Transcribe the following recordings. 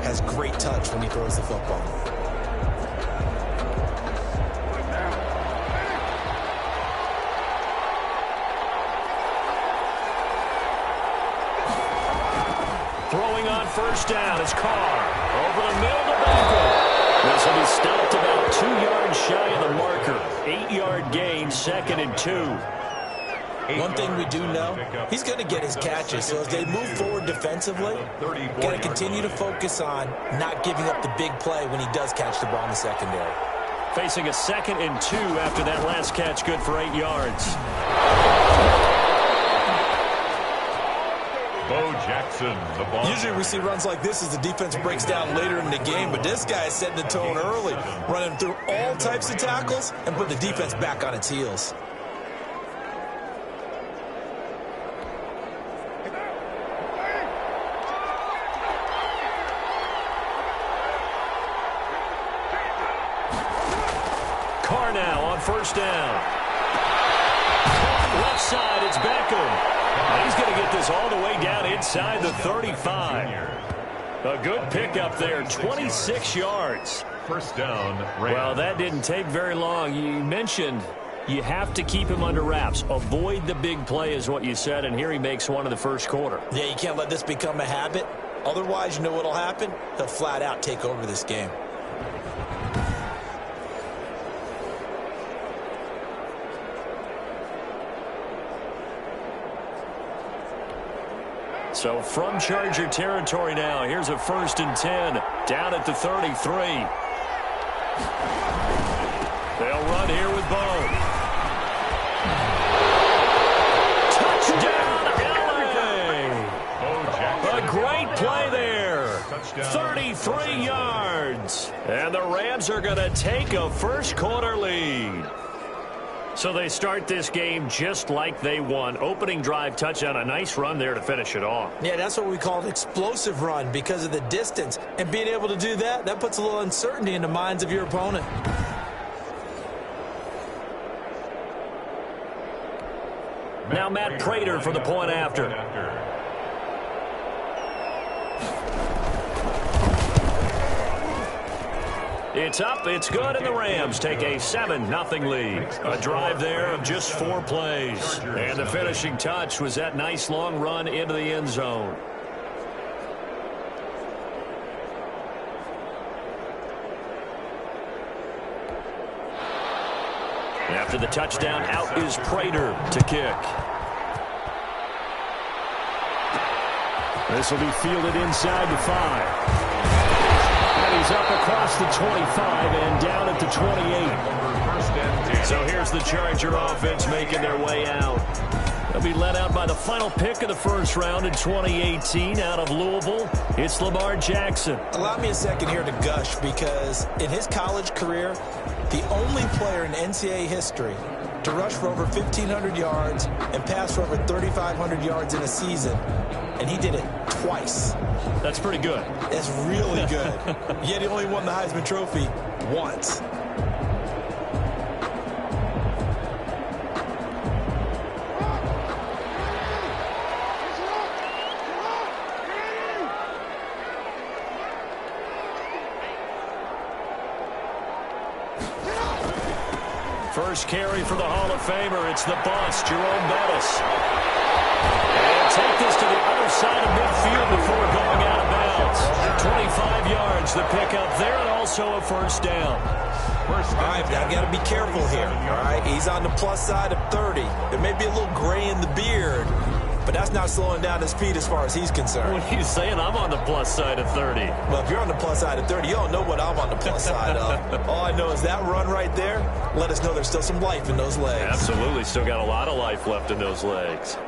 has great touch when he throws the football. Throwing on first down is Carr. Over the middle to Beckham. This will be stopped about 2 yards shy of the marker. 8-yard gain, 2nd and 2. One thing we do know, he's going to get his catches. So as they move forward defensively, got to continue to focus on not giving up the big play when he does catch the ball in the secondary. Facing a 2nd and 2 after that last catch, good for 8 yards. Bo Jackson, the ball. Usually we see runs like this as the defense breaks down later in the game, but this guy is setting the tone early, running through all types of tackles and putting the defense back on its heels. Carr now on first down. Left side, it's Beckham. He's going to get this all the way down inside the 35. A good pickup there, 26 yards. First down. Well, that didn't take very long. You mentioned you have to keep him under wraps. Avoid the big play is what you said, and here he makes one in the first quarter. Yeah, you can't let this become a habit. Otherwise, you know what will happen? He'll flat out take over this game. So from Charger territory now, here's a 1st and 10 down at the 33. They'll run here with Bo. Touchdown, LA! A great play there. 33 yards. And the Rams are going to take a first quarter lead. So they start this game just like they won. Opening drive touchdown, a nice run there to finish it off. Yeah, that's what we call an explosive run because of the distance. And being able to do that, that puts a little uncertainty in the minds of your opponent. Now Matt Prater for the point after. It's up, it's good, and the Rams take a 7-0 lead. A drive there of just 4 plays. And the finishing touch was that nice long run into the end zone. After the touchdown, out is Prater to kick. This will be fielded inside the 5. He's up across the 25 and down at the 28. So here's the Charger offense making their way out. They'll be led out by the final pick of the first round in 2018 out of Louisville. It's Lamar Jackson. Allow me a second here to gush because in his college career, the only player in NCAA history to rush for over 1,500 yards and pass for over 3,500 yards in a season, and he did it twice. That's pretty good. That's really good. Yet he only won the Heisman Trophy once. First carry for the Hall of Famer. It's the boss, Jerome Bettis. And take this to the other side of midfield before going out of bounds. 25 yards, the pickup there, and also a first down. All right, I've got to be careful here, all right? He's on the plus side of 30. There may be a little gray in the beard, but that's not slowing down his speed as far as he's concerned. What are you saying? I'm on the plus side of 30. Well, if you're on the plus side of 30, you don't know what I'm on the plus side of. All I know is that run right there let us know there's still some life in those legs. Absolutely. Still got a lot of life left in those legs.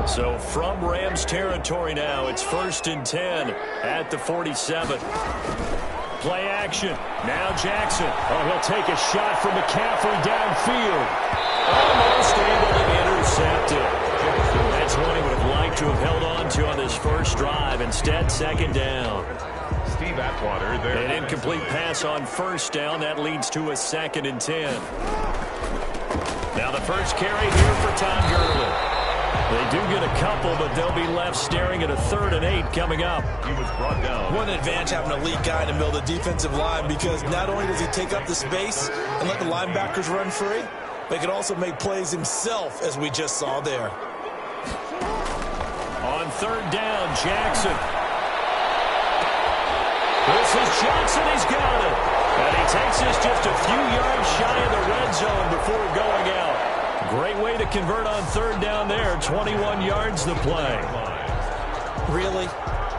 So from Rams territory now, it's 1st and 10 at the 47. Play action. Now Jackson. Oh, he'll take a shot from McCaffrey downfield. Almost able to intercept it. That's one he would have liked to have held on to on this first drive. Instead, second down. Steve Atwater there. An incomplete pass on first down. That leads to a 2nd and 10. Now the first carry here for Todd Gurley. do get a couple, but they'll be left staring at a 3rd and 8 coming up. He was brought down. What an advantage having an elite guy in the middle of the defensive line, because not only does he take up the space and let the linebackers run free, but he can also make plays himself, as we just saw there. On 3rd down, Jackson. This is Johnson. He's got it. And he takes us just a few yards shy of the red zone before going out. Great way to convert on 3rd down there. 21 yards the play. Really?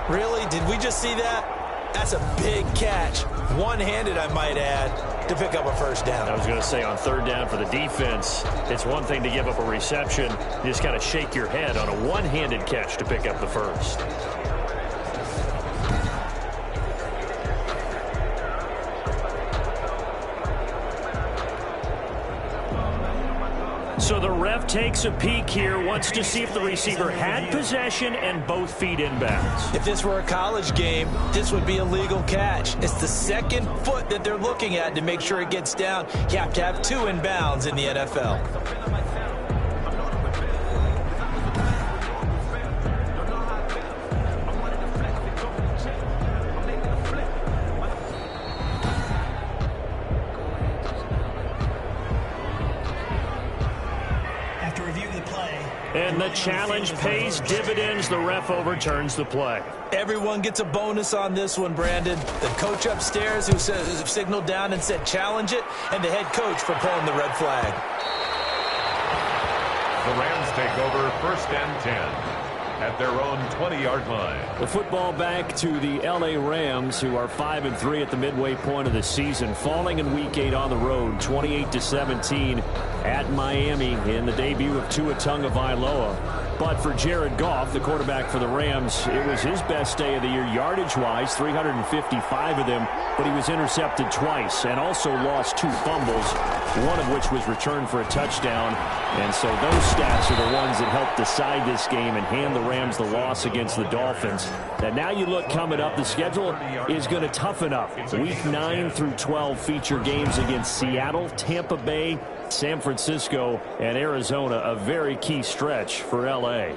Really? Did we just see that? That's a big catch. One-handed, I might add, to pick up a 1st down. I was going to say, on 3rd down for the defense, it's one thing to give up a reception. You just got to shake your head on a one-handed catch to pick up the 1st. So the ref takes a peek here, wants to see if the receiver had possession and both feet inbounds. If this were a college game, this would be a legal catch. It's the 2nd foot that they're looking at to make sure it gets down. You have to have 2 inbounds in the NFL. And the challenge pays dividends. The ref overturns the play. Everyone gets a bonus on this one, Brandon. The coach upstairs who signaled down and said challenge it, and the head coach for pulling the red flag. The Rams take over 1st and 10 at their own 20-yard line. The football back to the L.A. Rams, who are 5-3 at the midway point of the season, falling in Week 8 on the road, 28-17 at Miami in the debut of Tua Tagovailoa. But for Jared Goff, the quarterback for the Rams, it was his best day of the year yardage-wise, 355 of them, but he was intercepted twice and also lost 2 fumbles, one of which was returned for a touchdown. And so those stats are the ones that help decide this game and hand the Rams the loss against the Dolphins. And now you look coming up, the schedule is going to toughen up. Week 9 through 12 feature games against Seattle, Tampa Bay, San Francisco, and Arizona, a very key stretch for L.A.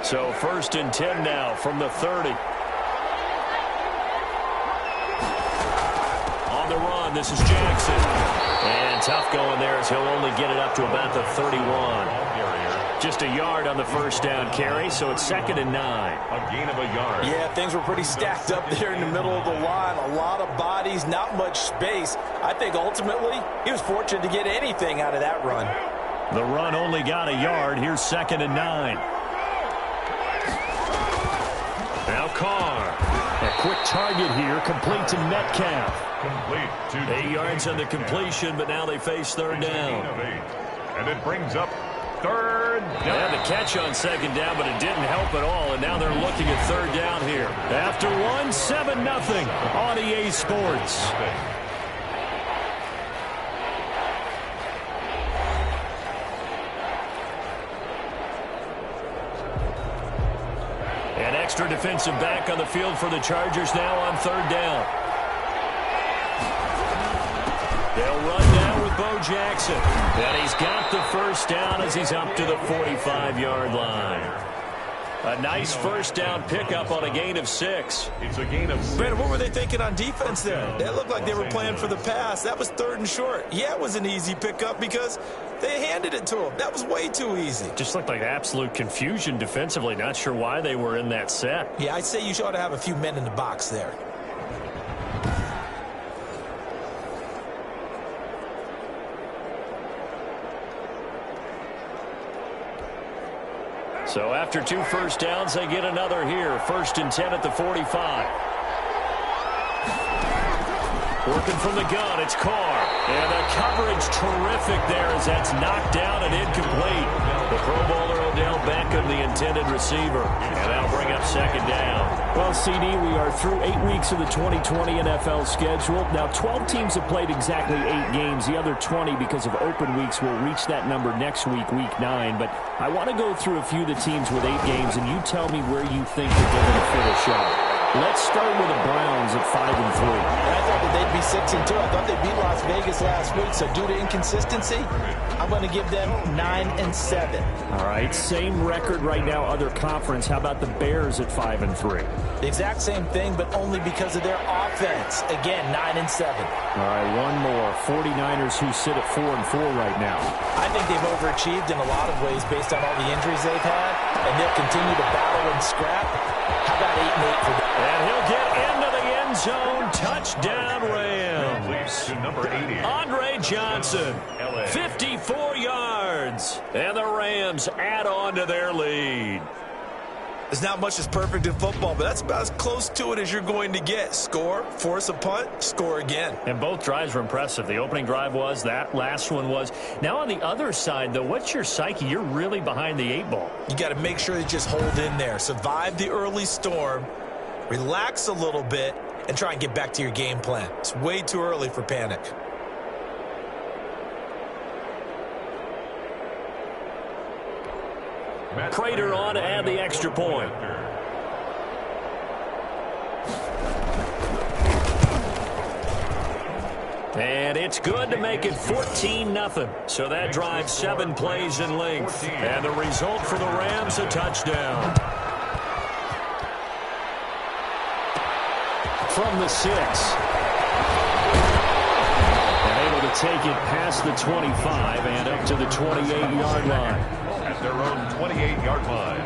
So 1st and 10 now from the 30. On the run, this is Jackson. And tough going there as he'll only get it up to about the 31. Just a yard on the 1st down carry, so it's 2nd and 9. A gain of a yard. Yeah, things were pretty stacked up there in the middle of the line. A lot of bodies, not much space. I think ultimately he was fortunate to get anything out of that run. The run only got a yard. Here's 2nd and 9. Now Carr. A quick target here, complete to Metcalf. Complete to 8 yards on the completion, but now they face 3rd down. And it brings up 3rd down. They had the catch on 2nd down, but it didn't help at all, and now they're looking at 3rd down here. After 7-0 on EA Sports. An extra defensive back on the field for the Chargers now on 3rd down. They'll run down with Bo Jackson. And he's got the 1st down as he's up to the 45-yard line. A nice 1st down pickup on a gain of 6. It's a gain of 6. Brandon, what were they thinking on defense there? They looked like they were playing for the pass. That was 3rd and short. Yeah, it was an easy pickup because they handed it to him. That was way too easy. Just looked like absolute confusion defensively. Not sure why they were in that set. Yeah, I'd say you ought to have a few men in the box there. So after 2 1st downs, they get another here. 1st and 10 at the 45. Working from the gun, it's Carr. And the coverage terrific there as that's knocked down and incomplete. The Pro Bowler Odell Beckham, the intended receiver. And that'll bring up 2nd down. Well, CD, we are through 8 weeks of the 2020 NFL schedule. Now, 12 teams have played exactly 8 games. The other 20, because of open weeks, will reach that number next week, week 9. But I want to go through a few of the teams with 8 games, and you tell me where you think that they're going to finish up. Let's start with the Browns at 5-3. I thought that they'd be 6-2. I thought they beat Las Vegas last week. So due to inconsistency, I'm going to give them 9-7. All right, same record right now, other conference. How about the Bears at 5-3? The exact same thing, but only because of their offense. Again, 9-7. All right, one more. 49ers, who sit at 4-4 right now. I think they've overachieved in a lot of ways based on all the injuries they've had, and they'll continue to battle and scrap. How about 8-8 for them? And he'll get into the end zone. Touchdown, Rams. To number 80. Andre Johnson, 54 yards. And the Rams add on to their lead. There's not much that's perfect in football, but that's about as close to it as you're going to get. Score, force a punt, score again. And both drives were impressive. The opening drive was, that last one was. Now on the other side, though, what's your psyche? You're really behind the 8 ball. You got to make sure you just hold in there. Survive the early storm, relax a little bit, and try and get back to your game plan. It's way too early for panic. Prater on to add the extra point. And it's good to make it 14-0. So that drives 7 plays in length. And the result for the Rams, a touchdown. From the 6. And able to take it past the 25 and up to the 28-yard line. At their own 28-yard line.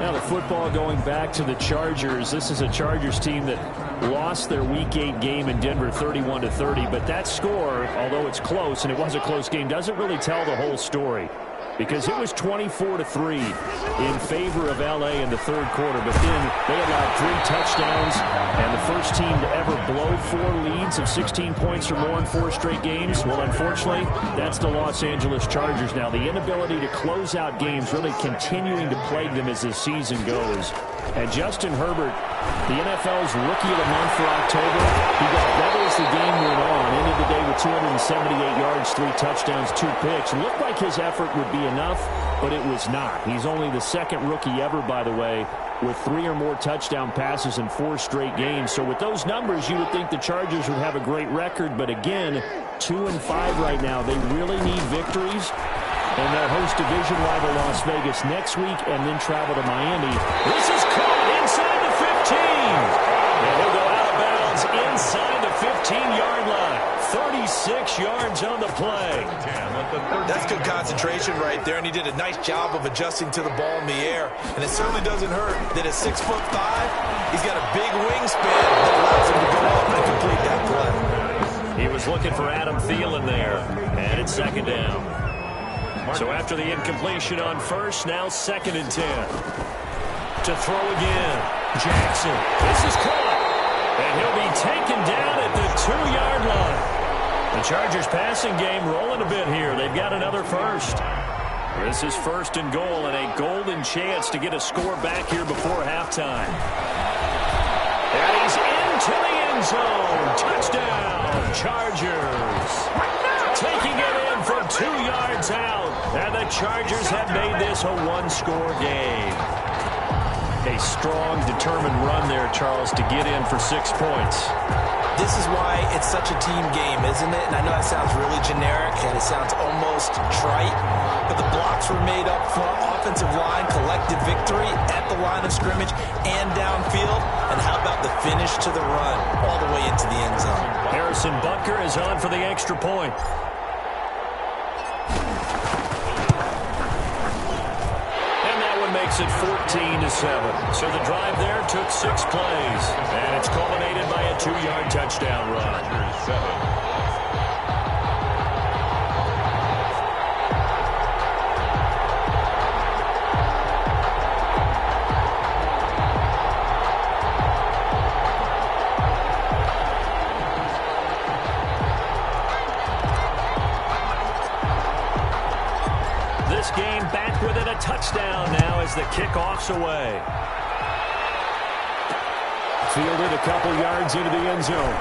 Now the football going back to the Chargers. This is a Chargers team that lost their Week 8 game in Denver 31-30. But that score, although it's close, and it was a close game, doesn't really tell the whole story. Because it was 24-3 in favor of L.A. in the third quarter. But then they allowed 3 touchdowns. And the first team to ever blow 4 leads of 16 points or more in 4 straight games. Well, unfortunately, that's the Los Angeles Chargers now. The inability to close out games really continuing to plague them as this season goes. And Justin Herbert, the NFL's Rookie of the Month for October, he got better as the game went on. Ended the day with 278 yards, 3 touchdowns, 2 picks. Looked like his effort would be enough, but it was not. He's only the second rookie ever, by the way, with 3 or more touchdown passes in 4 straight games. So with those numbers, you would think the Chargers would have a great record. But again, 2-5 right now. They really need victories. And they'll host division rival Las Vegas next week and then travel to Miami. This is caught inside the 15. And he'll go out of bounds inside the 15-yard line. 36 yards on the play. That's good concentration right there, and he did a nice job of adjusting to the ball in the air. And it certainly doesn't hurt that at 6'5", he's got a big wingspan that allows him to go up and complete that play. He was looking for Adam Thielen there, and it's second down. So after the incompletion on first, now 2nd and 10. To throw again. Jackson. This is caught. And he'll be taken down at the 2-yard line. The Chargers passing game rolling a bit here. They've got another first. This is 1st and goal and a golden chance to get a score back here before halftime. And he's into the end zone. Touchdown, Chargers. Taking it in from 2 yards out. And the Chargers have made this a 1-score game. A strong, determined run there, Charles, to get in for 6 points. This is why it's such a team game, isn't it? And I know that sounds really generic, and it sounds almost trite, but the blocks were made up front, offensive line, collective victory at the line of scrimmage and downfield. And how about the finish to the run all the way into the end zone? Harrison Butker is on for the extra point. Makes it 14-7. So the drive there took 6 plays. And it's culminated by a 2-yard touchdown run. This game back within a touchdown now as the kickoff's away. Fielded a couple yards into the end zone.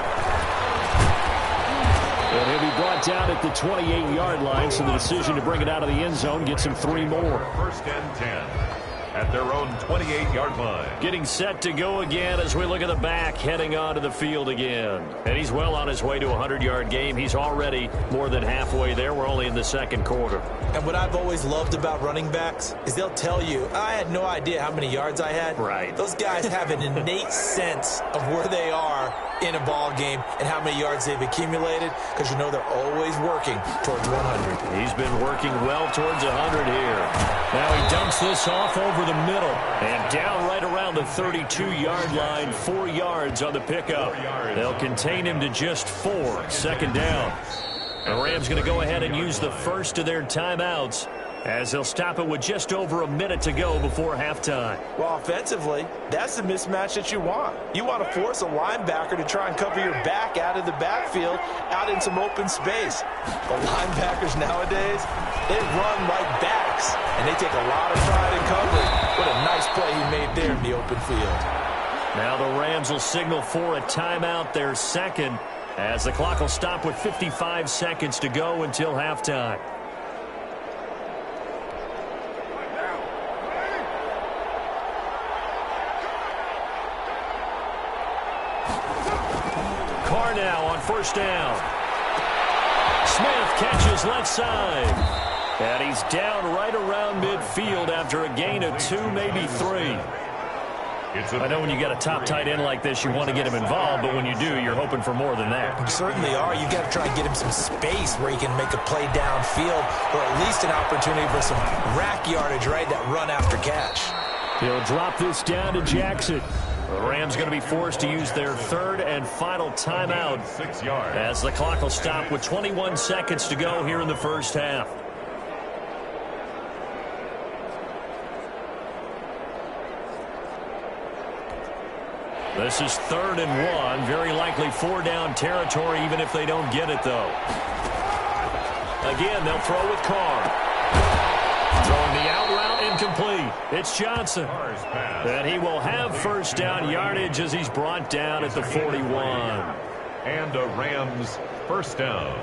And he'll be brought down at the 28-yard line, so the decision to bring it out of the end zone gets him 3 more. First and 10 at their own 28-yard line. Getting set to go again as we look at the back, heading onto the field again. And he's well on his way to a 100-yard game. He's already more than halfway there. We're only in the second quarter. And what I've always loved about running backs is they'll tell you, I had no idea how many yards I had. Right. Those guys have an innate sense of where they are in a ball game and how many yards they've accumulated, because you know they're always working towards 100. He's been working well towards 100 here. Now he dumps this off over the middle and down right around the 32-yard line, 4 yards on the pickup. They'll contain him to just 4, second down. The Rams going to go ahead and use the first of their timeouts as they'll stop it with just over a minute to go before halftime. Well, offensively, that's the mismatch that you want. You want to force a linebacker to try and cover your back out of the backfield, out in some open space. The linebackers nowadays, they run like backs, and they take a lot of pride in coverage. What a nice play he made there in the open field. Now the Rams will signal for a timeout, their second, as the clock will stop with 55 seconds to go until halftime. Carr now on first down. Smith catches left side. And he's down right around midfield after a gain of 2, maybe 3. I know when you got a top tight end like this, you want to get him involved, but when you do, you're hoping for more than that. You certainly are. You got to try and get him some space where he can make a play downfield, or at least an opportunity for some rack yardage, right? That run after catch. He'll drop this down to Jackson. The Rams going to be forced to use their third and final timeout 6 yards. as the clock will stop with 21 seconds to go here in the first half. This is 3rd and 1. Very likely 4-down territory, even if they don't get it, though. Again, they'll throw with Carr. Throwing the out route incomplete. It's Johnson. And he will have first down yardage as he's brought down at the 41. And a Rams first down.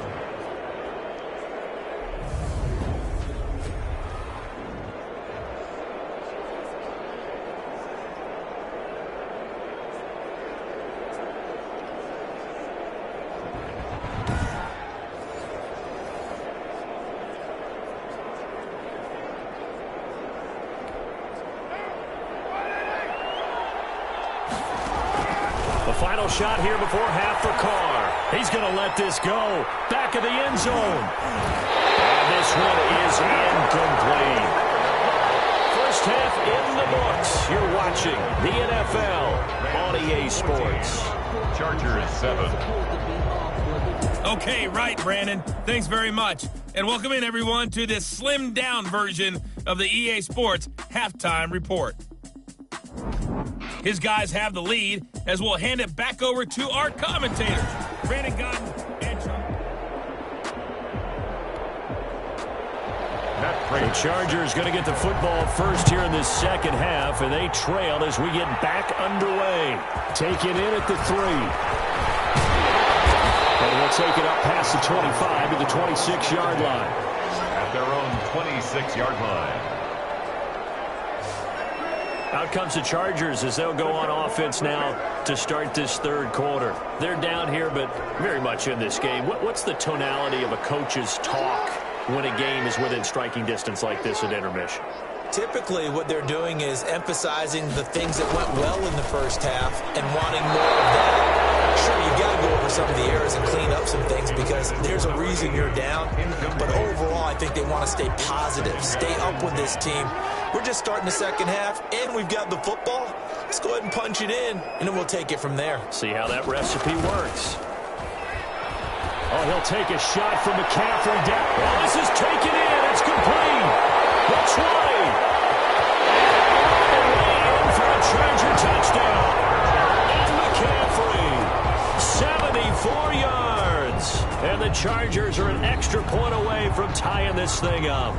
Final shot here before half for Carr. He's going to let this go. Back of the end zone. And this one is incomplete. First half in the books. You're watching the NFL on EA Sports. Chargers 7. Okay, right, Brandon. Thanks very much. And welcome in, everyone, to this slimmed-down version of the EA Sports Halftime Report. His guys have the lead as we'll hand it back over to our commentators, Brandon Godden and Chuck. The Chargers going to get the football first here in this second half, and they trail as we get back underway. Take it in at the 3. And we'll take it up past the 25 to the 26-yard line. At their own 26-yard line. Out comes the Chargers as they'll go on offense now to start this third quarter. They're down here, but very much in this game. What's the tonality of a coach's talk when a game is within striking distance like this at intermission? Typically, what they're doing is emphasizing the things that went well in the first half and wanting more of that. Sure, you got to go over some of the errors and clean up some things because there's a reason you're down. But overall, I think they want to stay positive, stay up with this team. We're just starting the second half, and we've got the football. Let's go ahead and punch it in, and then we'll take it from there. See how that recipe works. Oh, he'll take a shot from McCaffrey down. Oh, this is taken in. It's complete. The 20. Away in for a Charger touchdown. And McCaffrey, 74 yards. And the Chargers are an extra point away from tying this thing up.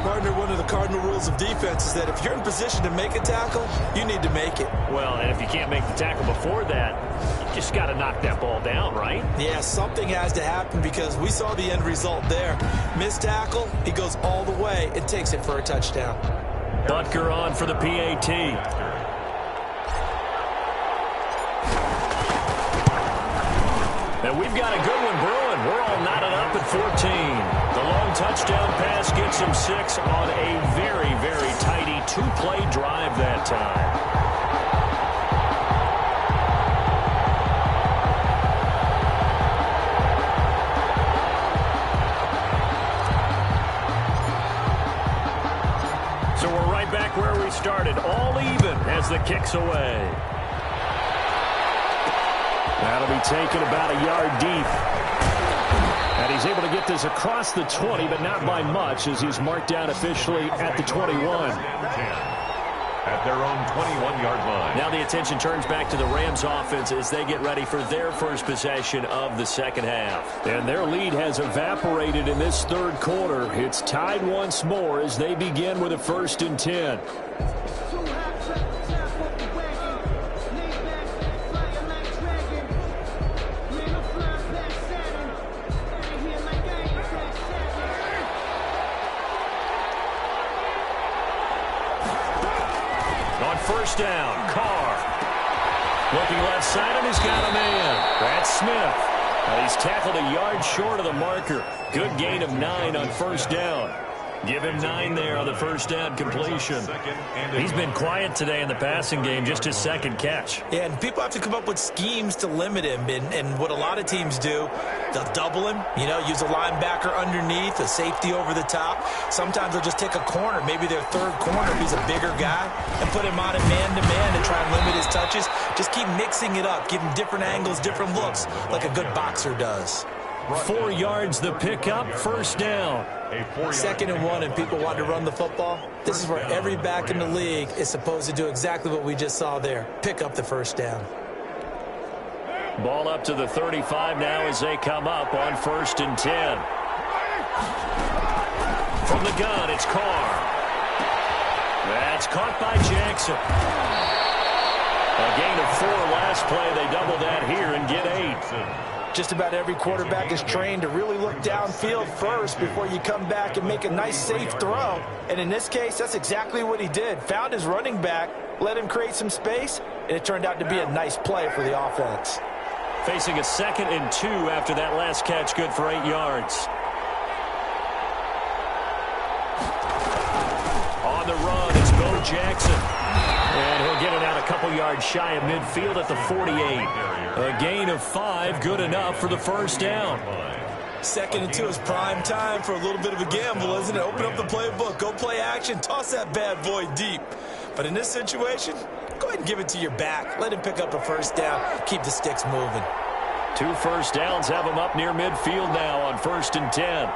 Partner, one of the cardinal rules of defense is that if you're in position to make a tackle, you need to make it. Well, and if you can't make the tackle before that, you just got to knock that ball down, right? Yeah, something has to happen because we saw the end result there. Missed tackle, he goes all the way and takes it for a touchdown. Butker on for the PAT. And we've got a good one brewing. We're all knotted up at 14. The long touchdown pass gets him 6 on a very, very tidy two-play drive that time. So we're right back where we started, all even as the kick's away. That'll be taken about a yard deep. And he's able to get this across the 20, but not by much, as he's marked down officially at the 21. At their own 21-yard line. Now the attention turns back to the Rams offense as they get ready for their first possession of the second half. And their lead has evaporated in this third quarter. It's tied once more as they begin with a 1st and 10. First down, Carr. Looking left side, and he's got a man. That's Smith. And he's tackled a yard short of the marker. Good gain of 9 on first down. Give him 9 there on the first down completion. He's been quiet today in the passing game, just his second catch. Yeah, and people have to come up with schemes to limit him. And what a lot of teams do, they'll double him, use a linebacker underneath, a safety over the top. Sometimes they'll just take a corner, maybe their third corner if he's a bigger guy, and put him on a man-to-man to try and limit his touches. Just keep mixing it up, give him different angles, different looks, like a good boxer does. 4 yards the pickup, first down. 2nd and 1, and people want to run the football. This is where every back in the league is supposed to do exactly what we just saw there. Pick up the first down. Ball up to the 35 now as they come up on 1st and 10. From the gun, it's Carr. That's caught by Jackson. A gain of 4 last play. They double that here and get 8. Just about every quarterback is trained to really look downfield first before you come back and make a nice, safe throw. And in this case, that's exactly what he did. Found his running back, let him create some space, and it turned out to be a nice play for the offense. Facing a 2nd and 2 after that last catch, good for 8 yards. On the run, it's Bo Jackson. And he'll get it out a couple yards shy of midfield at the 48. A gain of 5, good enough for the first down. 2nd and 2 is prime time for a little bit of a gamble, isn't it? Open up the playbook, go play action, toss that bad boy deep. But in this situation, go ahead and give it to your back. Let him pick up a first down, keep the sticks moving. 2 first downs have him up near midfield now on 1st and 10.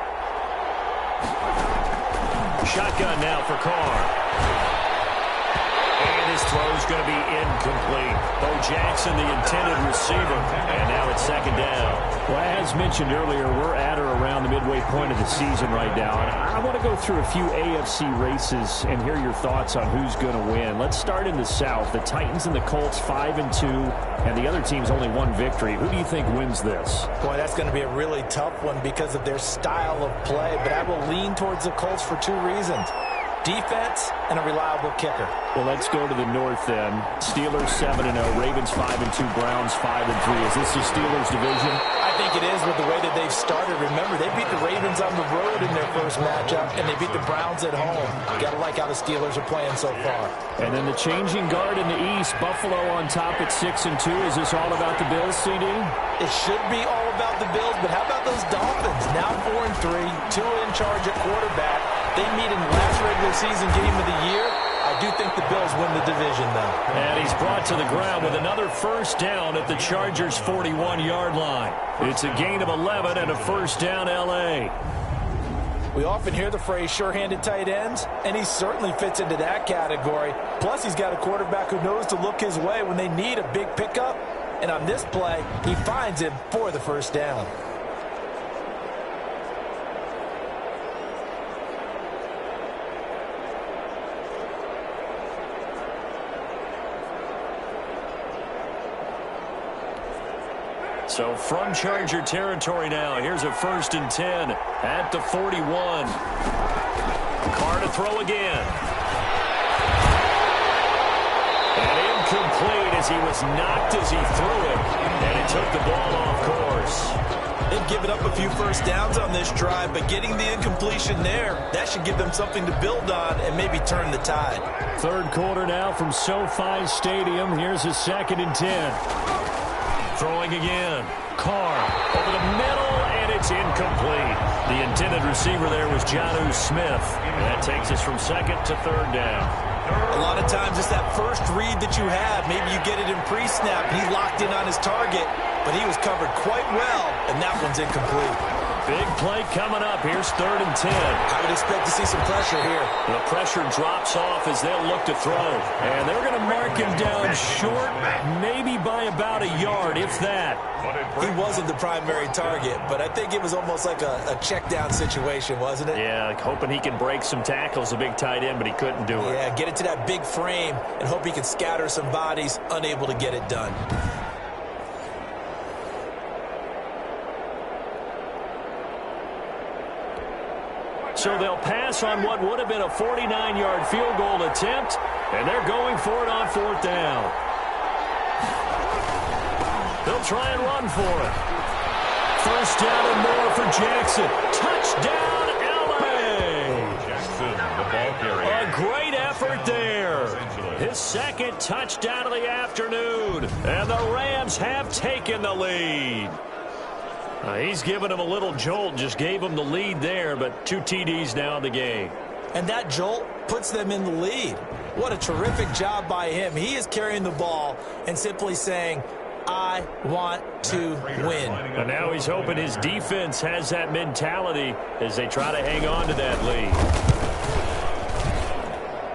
Shotgun now for Carr. And his throw's going to be incomplete. Bo Jackson, the intended receiver, and now it's 2nd down. Well, as mentioned earlier, we're at or around the midway point of the season right now. And I want to go through a few AFC races and hear your thoughts on who's going to win. Let's start in the South. The Titans and the Colts 5-2, and the other team's only 1 victory. Who do you think wins this? Boy, that's going to be a really tough one because of their style of play, but I will lean towards the Colts for 2 reasons. Defense and a reliable kicker. Well, let's go to the north then. Steelers 7-0, Ravens 5-2, Browns 5-3. Is this the Steelers division? I think it is with the way that they've started. Remember, they beat the Ravens on the road in their first matchup, and they beat the Browns at home. Got to like how the Steelers are playing so far. And then the changing guard in the East, Buffalo on top at 6-2. Is this all about the Bills, CD? It should be all about the Bills, but how about those Dolphins? Now 4-3, Tua in charge at quarterback. They meet in the last regular season game of the year. I do think the Bills win the division, though. And he's brought to the ground with another first down at the Chargers' 41-yard line. It's a gain of 11 and a first down, L.A. We often hear the phrase sure-handed tight ends, and he certainly fits into that category. Plus, he's got a quarterback who knows to look his way when they need a big pickup. And on this play, he finds him for the first down. So from Charger territory now, here's a 1st and 10 at the 41. Carr to throw again. And incomplete as he was knocked as he threw it, and it took the ball off course. They've given up a few first downs on this drive, but getting the incompletion there, that should give them something to build on and maybe turn the tide. 3rd quarter now from SoFi Stadium. Here's a 2nd and 10. Throwing again. Carr over the middle, and it's incomplete. The intended receiver there was Jonnu Smith. And that takes us from 2nd to 3rd down. A lot of times it's that first read that you have. Maybe you get it in pre-snap, and he locked in on his target, but he was covered quite well, and that one's incomplete. Big play coming up. Here's 3rd and 10. I would expect to see some pressure here. The pressure drops off as they'll look to throw. And they're going to mark him down short, maybe by about a yard, if that. He wasn't the primary target, but I think it was almost like a check-down situation, wasn't it? Yeah, hoping he can break some tackles, a big tight end, but he couldn't do it. Yeah, get it to that big frame and hope he can scatter some bodies, unable to get it done. So they'll pass on what would have been a 49-yard field goal attempt, and they're going for it on 4th down. They'll try and run for it. 1st down and more for Jackson. Touchdown, L.A. Jackson, the ball carrier. A great effort there. His 2nd touchdown of the afternoon, and the Rams have taken the lead. He's given him a little jolt, just gave him the lead there, but 2 TDs now in the game. And that jolt puts them in the lead. What a terrific job by him. He is carrying the ball and simply saying, I want to win. And now he's hoping his defense has that mentality as they try to hang on to that lead.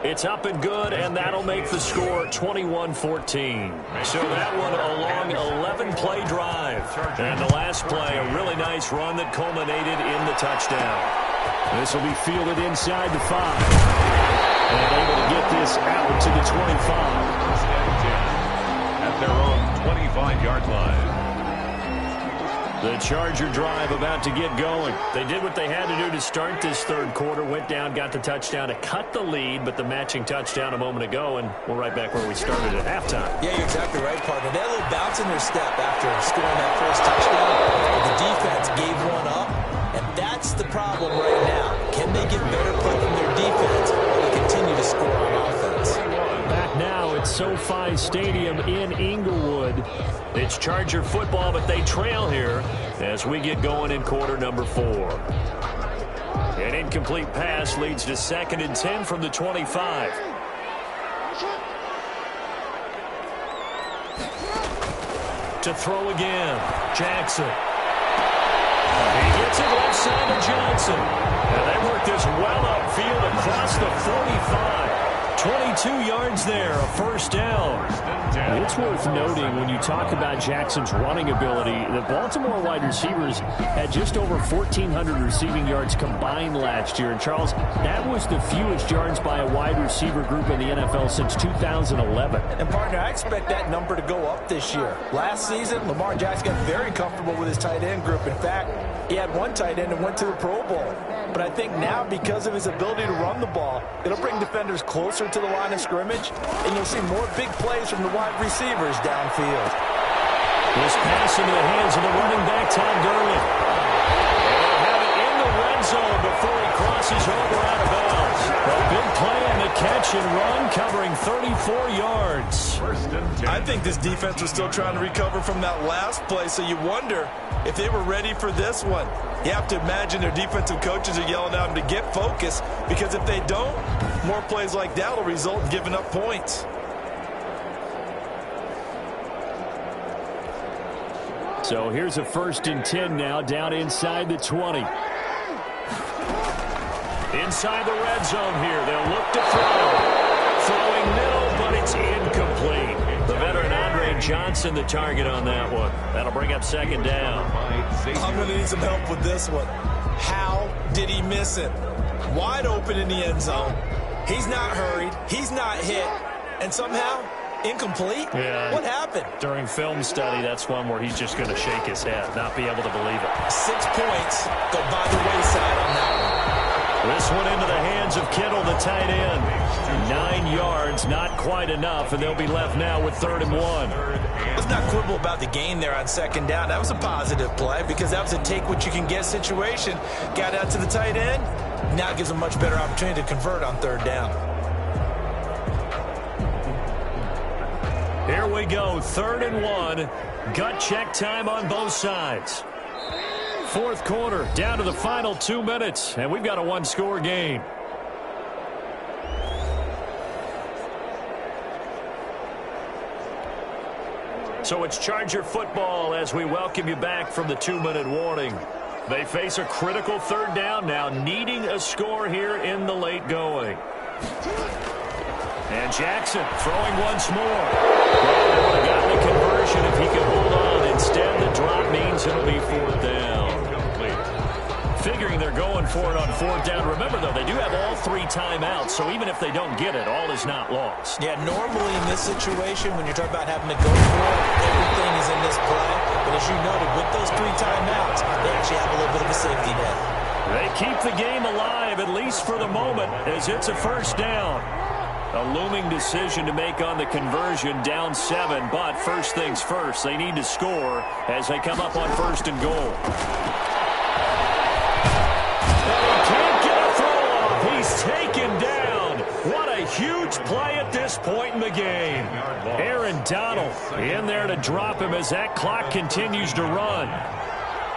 It's up and good, and that'll make the score 21-14. So that one a long 11-play drive. And the last play, a really nice run that culminated in the touchdown. This will be fielded inside the 5. And able to get this out to the 25. At their own 25-yard line. The Charger drive about to get going. They did what they had to do to start this 3rd quarter. Went down, got the touchdown to cut the lead, but the matching touchdown a moment ago, and we're right back where we started at halftime. Yeah, you're exactly right, partner. They had a little bounce in their step after scoring that first touchdown. The defense gave one up, and that's the problem right now. Can they get better play from their defense while they continue to score on offense? Back now at SoFi Stadium in Inglewood. It's Charger football, but they trail here as we get going in quarter number 4. An incomplete pass leads to 2nd and 10 from the 25. To throw again, Jackson. He gets it left side to Johnson. And they work this well upfield across the 45. 22 yards there, a 1st down. It's worth noting when you talk about Jackson's running ability, the Baltimore wide receivers had just over 1,400 receiving yards combined last year. And, Charles, that was the fewest yards by a wide receiver group in the NFL since 2011. And, partner, I expect that number to go up this year. Last season, Lamar Jackson got very comfortable with his tight end group. In fact, he had one tight end and went to the Pro Bowl. But I think now, because of his ability to run the ball, it'll bring defenders closer to the line of scrimmage, and you'll see more big plays from the wide receivers downfield. This pass into the hands of the running back, Todd Gurley. And they'll have it in the red zone before he crosses over out of bounds. A big play on the catch and run, covering 34 yards. I think this defense was still trying to recover from that last play, so you wonder if they were ready for this one. You have to imagine their defensive coaches are yelling at them to get focused, because if they don't, more plays like that will result in giving up points. So here's a 1st and 10 now, down inside the 20. Inside the red zone here, they'll look to throw. Throwing middle, but it's incomplete. The veteran Andre Johnson the target on that one. That'll bring up 2nd down. I'm going to need some help with this one. How did he miss it? Wide open in the end zone. He's not hurried. He's not hit. And somehow Incomplete? Yeah. What happened? During film study, that's one where he's just going to shake his head, not be able to believe it. 6 points go by the wayside on that one. This one into the hands of Kittle, the tight end. 9 yards, not quite enough, and they'll be left now with 3rd and 1. Let's not quibble about the gain there on 2nd down. That was a positive play because that was a take-what-you-can-get situation. Got out to the tight end. Now gives a much better opportunity to convert on 3rd down. Here we go, 3rd and 1. Gut check time on both sides. 4th quarter, down to the final 2 minutes, and we've got a 1-score game. So it's Charger football as we welcome you back from the 2-minute warning. They face a critical 3rd down now, needing a score here in the late going. And Jackson throwing once more. Well, they would have gotten the conversion if he could hold on. Instead, the drop means it'll be 4th down. Figuring they're going for it on 4th down. Remember, though, they do have all 3 timeouts, so even if they don't get it, all is not lost. Yeah, normally in this situation, when you're talking about having to go for it, everything is in this play. But as you noted, with those 3 timeouts, they actually have a little bit of a safety net. They keep the game alive, at least for the moment, as it's a 1st down. A looming decision to make on the conversion, down 7, but first things first, they need to score as they come up on 1st and goal. He's taken down. What a huge play at this point in the game. Aaron Donald in there to drop him as that clock continues to run.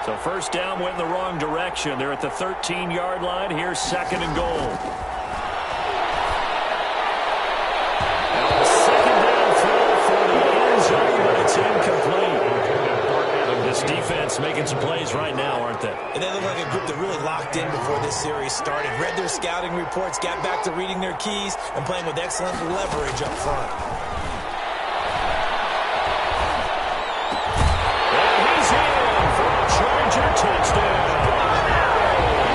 So 1st down went in the wrong direction. They're at the 13-yard line. Here's 2nd and goal. Now a 2nd down throw for the end zone, but it's incomplete. This defense making some plays right now, aren't they? And they look like a group that really locked in before this series started. Read their scouting reports, got back to reading their keys, and playing with excellent leverage up front. And he's in for a Charger touchdown.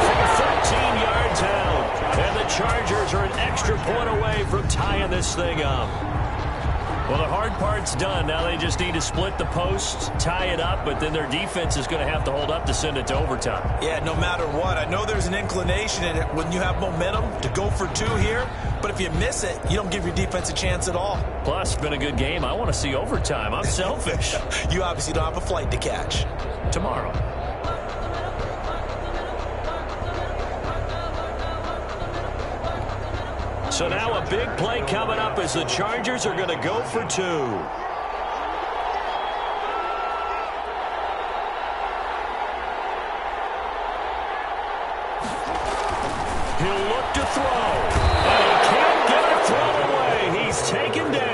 From 13 yards out. And the Chargers are an extra point away from tying this thing up. Well, the hard part's done. Now they just need to split the posts, tie it up, but then their defense is going to have to hold up to send it to overtime. Yeah, no matter what. I know there's an inclination in it when you have momentum to go for 2 here, but if you miss it, you don't give your defense a chance at all. Plus, it's been a good game. I want to see overtime. I'm selfish. You obviously don't have a flight to catch. Tomorrow. So now a big play coming up as the Chargers are going to go for 2. He'll look to throw. And he can't get it thrown away. He's taken down.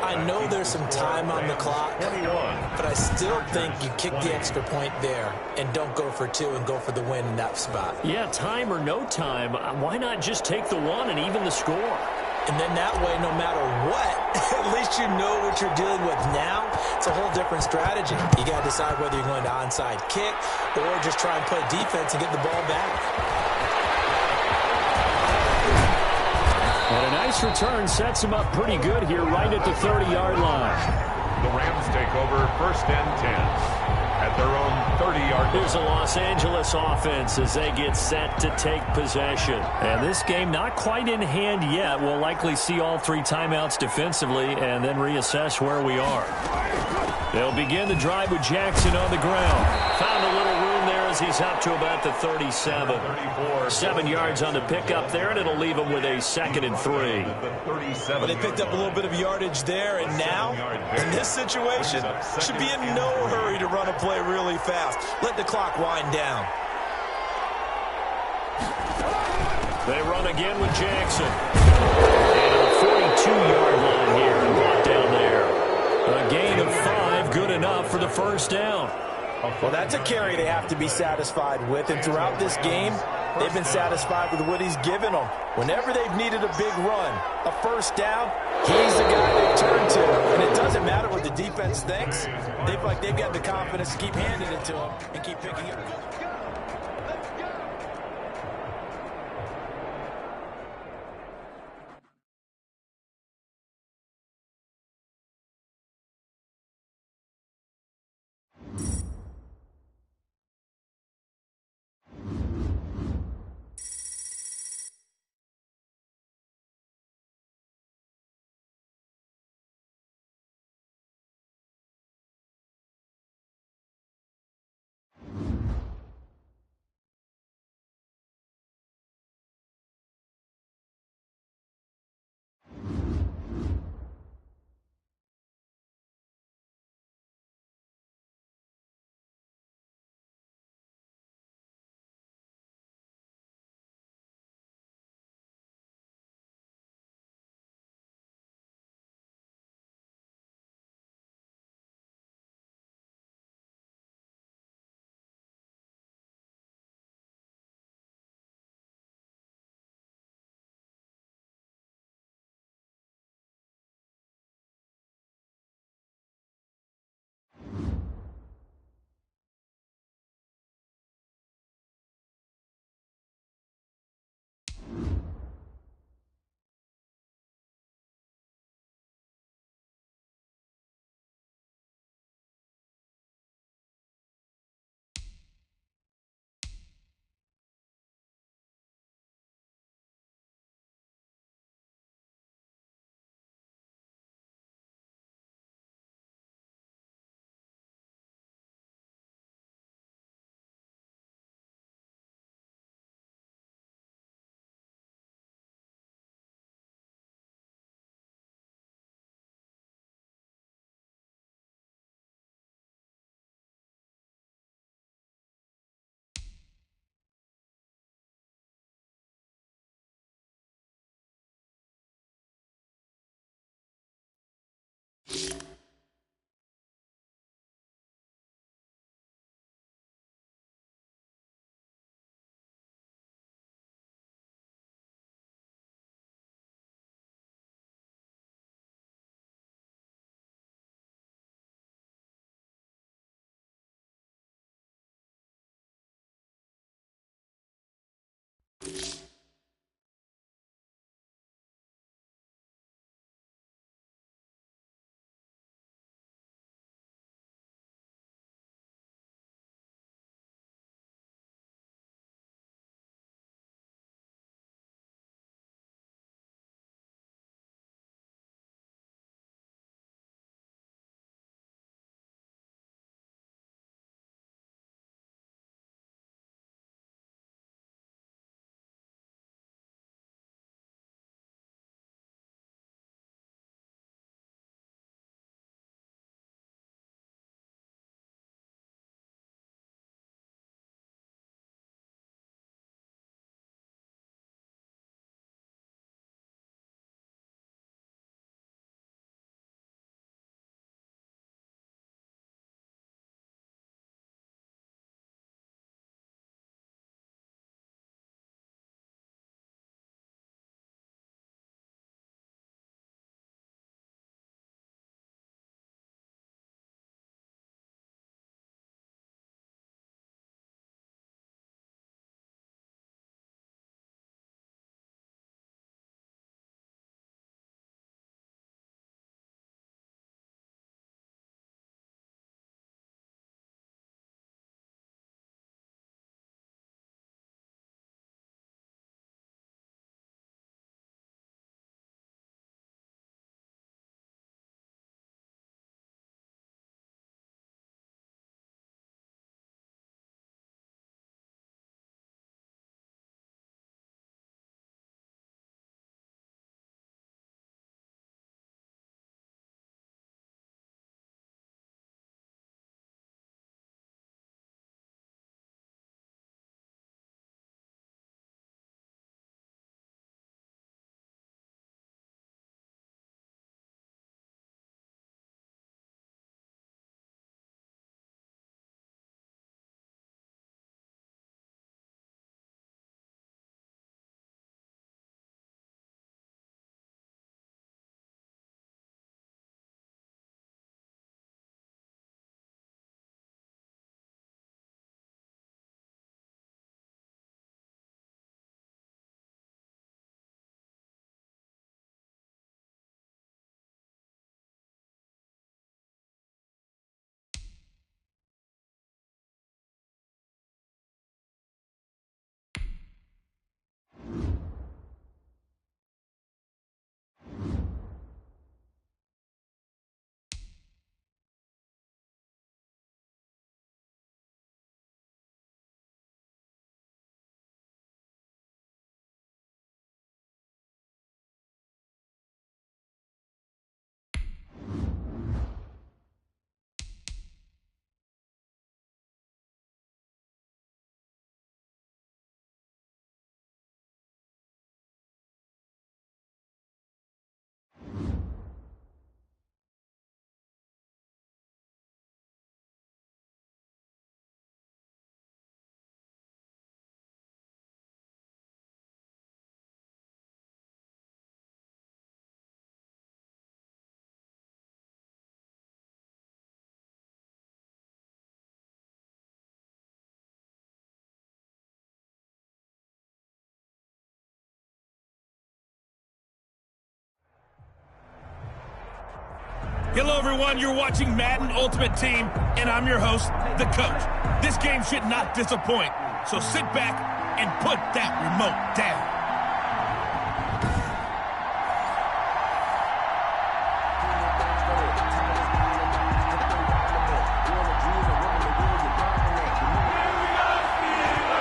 I know there's some time on the clock, but I still think you kick the extra point there and don't go for 2 and go for the win in that spot. Yeah, time or no time, why not just take the 1 and even the score? And then that way, no matter what, at least you know what you're dealing with now. It's a whole different strategy. You got to decide whether you're going to onside kick or just try and play defense and get the ball back. And a nice return sets him up pretty good here right at the 30-yard line. The Rams take over 1st and 10 at their own 30-yard line. Here's the Los Angeles offense as they get set to take possession. And this game not quite in hand yet. We'll likely see all 3 timeouts defensively and then reassess where we are. They'll begin the drive with Jackson on the ground. Found a little room there as he's up to about the 37. 7 yards on the pickup there, and it'll leave him with a 2nd and 3. But they picked up a little bit of yardage there, and now, in this situation, should be in no hurry to run a play really fast. Let the clock wind down. They run again with Jackson. And a 42-yard line here and brought down there. A gain of 5, good enough for the 1st down. Well, that's a carry they have to be satisfied with, and throughout this game, they've been satisfied with what he's given them. Whenever they've needed a big run, a 1st down, he's the guy they turn to. And it doesn't matter what the defense thinks. They've got the confidence to keep handing it to him and keep picking up. Hello, everyone. You're watching Madden Ultimate Team, and I'm your host, the coach. This game should not disappoint, so sit back and put that remote down.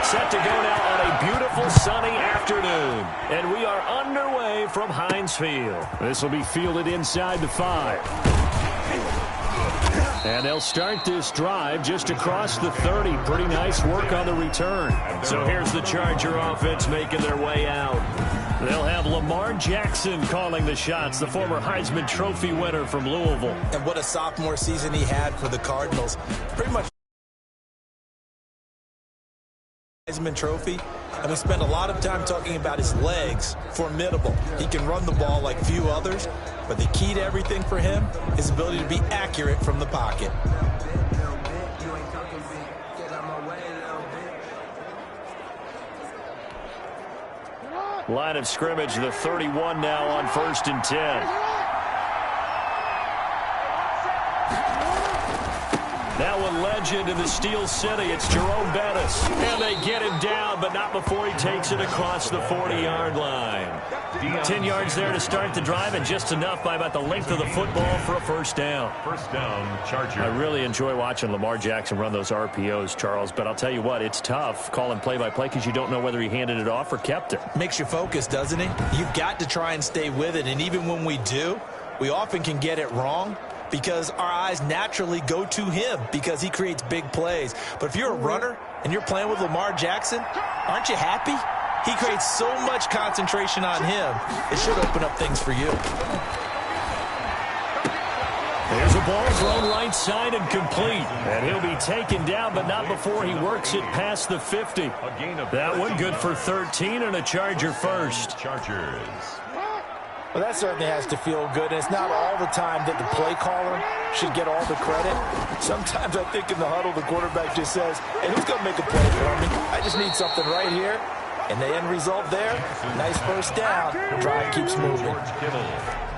Set to go now on a beautiful sunny afternoon. And we are underway from Heinz Field. This will be fielded inside the 5. And they'll start this drive just across the 30. Pretty nice work on the return. So here's the Charger offense making their way out. They'll have Lamar Jackson calling the shots, the former Heisman Trophy winner from Louisville. And what a sophomore season he had for the Cardinals. Pretty much Heisman Trophy, and we spend a lot of time talking about his legs. Formidable. He can run the ball like few others, but the key to everything for him is ability to be accurate from the pocket. Line of scrimmage, the 31 now on 1st and 10. Now a legend in the Steel City, it's Jerome Bettis. And they get him down, but not before he takes it across the 40-yard line. 10 yards there to start the drive, and just enough by about the length of the football for a first down. First down, Charger. I really enjoy watching Lamar Jackson run those RPOs, Charles, but I'll tell you what, it's tough calling play-by-play because you don't know whether he handed it off or kept it. Makes you focus, doesn't it? You've got to try and stay with it, and even when we do, we often can get it wrong, because our eyes naturally go to him because he creates big plays. But if you're a runner and you're playing with Lamar Jackson, aren't you happy? He creates so much concentration on him. It should open up things for you. There's a ball thrown right side and complete. And he'll be taken down, but not before he works it past the 50. That one good for 13 and a Charger first. Chargers. Well, that certainly has to feel good, and it's not all the time that the play caller should get all the credit. Sometimes I think in the huddle, the quarterback just says, hey, who's going to make a play for me? I just need something right here. And the end result there, nice first down. Drive keeps moving.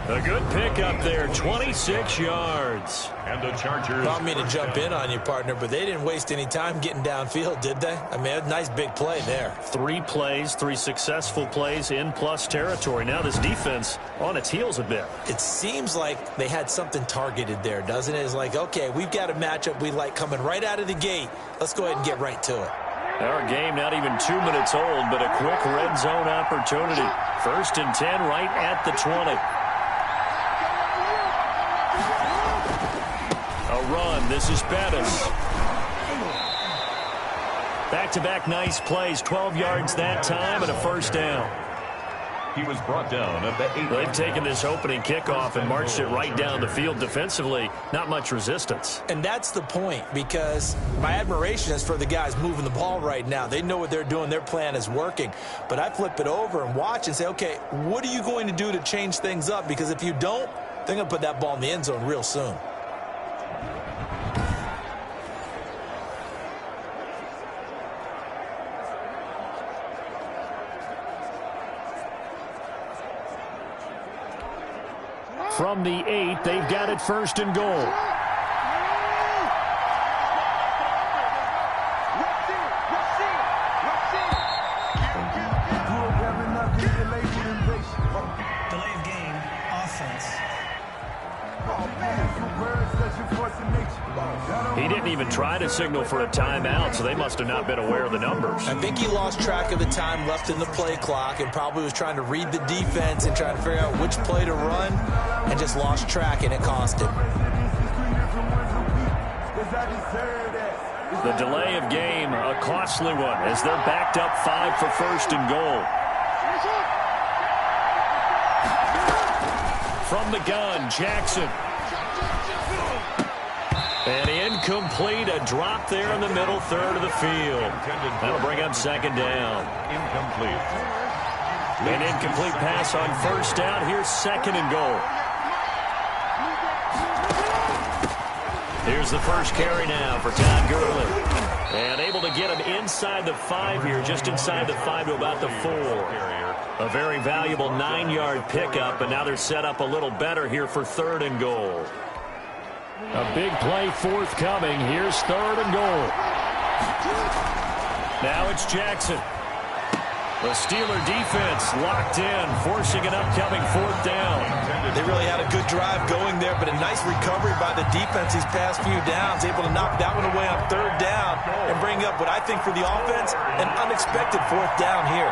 A good pickup there, 26 yards. And the Chargers. I don't mean to jump in on you, partner, but they didn't waste any time getting downfield, did they? I mean, a nice big play there. 3 plays, 3 successful plays in plus territory. Now this defense on its heels a bit. It seems like they had something targeted there, doesn't it? It's like, okay, we've got a matchup we like coming right out of the gate. Let's go ahead and get right to it. Our game not even 2 minutes old, but a quick red zone opportunity. 1st and 10 right at the 20. A run. This is Bettis. Back-to-back nice plays. 12 yards that time and a first down. He was brought down at the 8. They've taken this opening kickoff and marched it right down the field defensively. Not much resistance. And that's the point, because my admiration is for the guys moving the ball right now. They know what they're doing. Their plan is working. But I flip it over and watch and say, okay, what are you going to do to change things up? Because if you don't, they're going to put that ball in the end zone real soon. From the 8, they've got it 1st and goal. Delay of game, offense. He didn't even try to signal for a timeout, so they must have not been aware of the numbers. I think he lost track of the time left in the play clock and probably was trying to read the defense and trying to figure out which play to run, and just lost track, and it cost him. The delay of game, a costly one, as they're backed up 5 for 1st and goal. From the gun, Jackson. And incomplete, a drop there in the middle third of the field. That'll bring up 2nd down. Incomplete. An incomplete pass on 1st down. Here's 2nd and goal. Here's the first carry now for Todd Gurley. And able to get him inside the 5 here, just inside the 5 to about the 4. A very valuable 9-yard pickup, but now they're set up a little better here for 3rd and goal. A big play forthcoming. Here's 3rd and goal. Now it's Jackson. The Steeler defense locked in, forcing an upcoming 4th down. They really had a good drive going there, but a nice recovery by the defense these past few downs, able to knock that one away on 3rd down and bring up what I think for the offense, an unexpected 4th down here.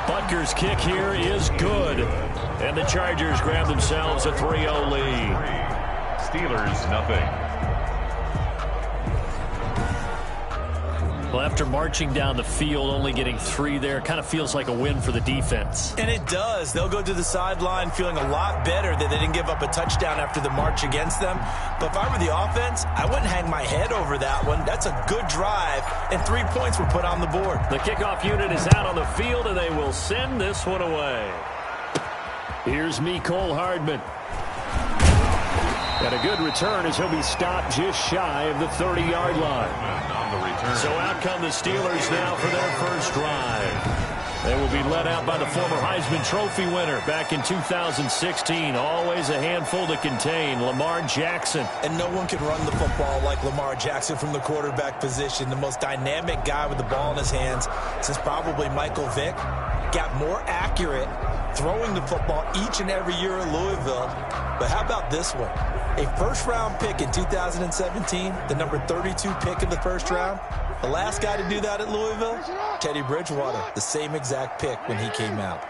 Butker's kick here is good, and the Chargers grab themselves a 3-0 lead. Steelers, nothing. Well, after marching down the field, only getting 3 there, kind of feels like a win for the defense. And it does. They'll go to the sideline feeling a lot better that they didn't give up a touchdown after the march against them. But if I were the offense, I wouldn't hang my head over that one. That's a good drive, and 3 points were put on the board. The kickoff unit is out on the field, and they will send this one away. Here's Mecole Hardman. And a good return as he'll be stopped just shy of the 30-yard line. So out come the Steelers now for their first drive. They will be led out by the former Heisman Trophy winner back in 2016. Always a handful to contain, Lamar Jackson. And no one can run the football like Lamar Jackson from the quarterback position. The most dynamic guy with the ball in his hands since probably Michael Vick. Got more accurate throwing the football each and every year at Louisville. But how about this one? A first-round pick in 2017, the number 32 pick in the first round. The last guy to do that at Louisville, Teddy Bridgewater, the same exact pick when he came out.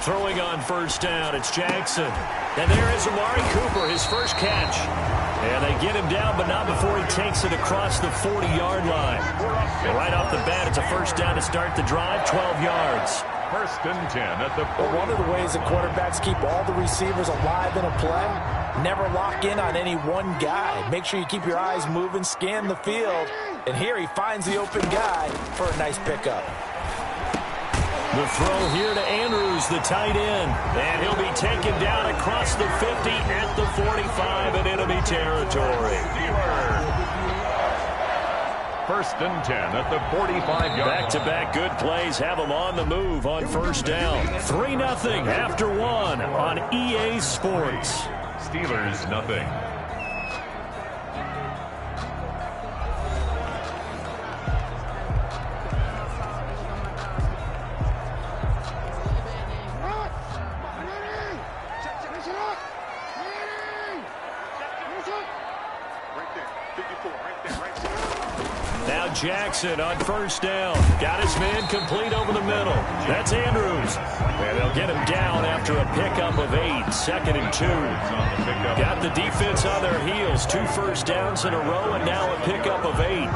Throwing on first down, it's Jackson. And there is Amari Cooper, his first catch. And they get him down, but not before he takes it across the 40-yard line. And right off the bat, it's a first down to start the drive, 12 yards. 1st and 10 at the 40. But one of the ways that quarterbacks keep all the receivers alive in a play, never lock in on any one guy. Make sure you keep your eyes moving, scan the field. And here he finds the open guy for a nice pickup. The throw here to Andrews, the tight end. And he'll be taken down across the 50 at the 45 in enemy territory. 1st and 10 at the 45-yard line. Back-to-back good plays have them on the move on first down. 3-0 after 1 on EA Sports. Steelers, nothing. Jackson on first down. Got his man complete over the middle. That's Andrews. And they'll get him down after a pickup of 8. 2nd and 2. Got the defense on their heels. 2 first downs in a row and now a pickup of 8.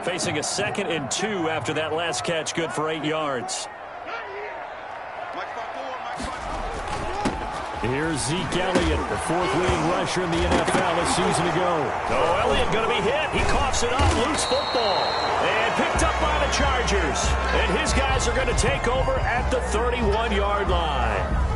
Facing a 2nd and 2 after that last catch, good for 8 yards. Here's Zeke Elliott, the 4th leading rusher in the NFL a season ago. Oh, Elliott going to be hit. He coughs it up, loose football. And picked up by the Chargers. And his guys are going to take over at the 31-yard line.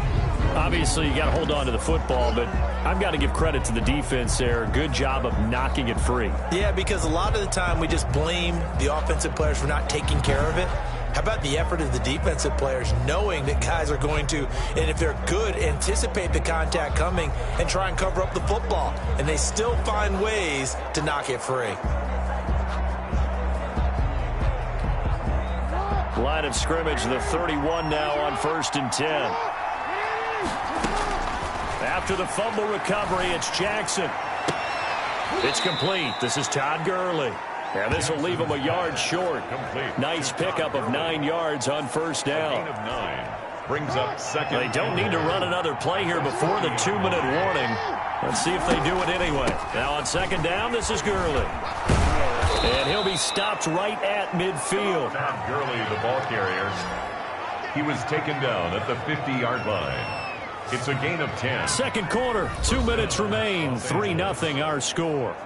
Obviously, you got to hold on to the football, but I've got to give credit to the defense there. Good job of knocking it free. Yeah, because a lot of the time we just blame the offensive players for not taking care of it. How about the effort of the defensive players knowing that guys are going to, and if they're good, anticipate the contact coming and try and cover up the football. And they still find ways to knock it free. Line of scrimmage, the 31 now on 1st and 10. After the fumble recovery, it's Jackson. It's complete. This is Todd Gurley. And this will leave him a yard short. Complete. Nice pickup of 9 yards on first down. Gain of 9. Brings up 2nd. They don't need to run another play here before the 2-minute warning. Let's see if they do it anyway. Now on 2nd down, this is Gurley. And he'll be stopped right at midfield. Todd Gurley, the ball carrier. He was taken down at the 50-yard line. It's a gain of 10. Second quarter, 2 minutes remain. 3-0 our score.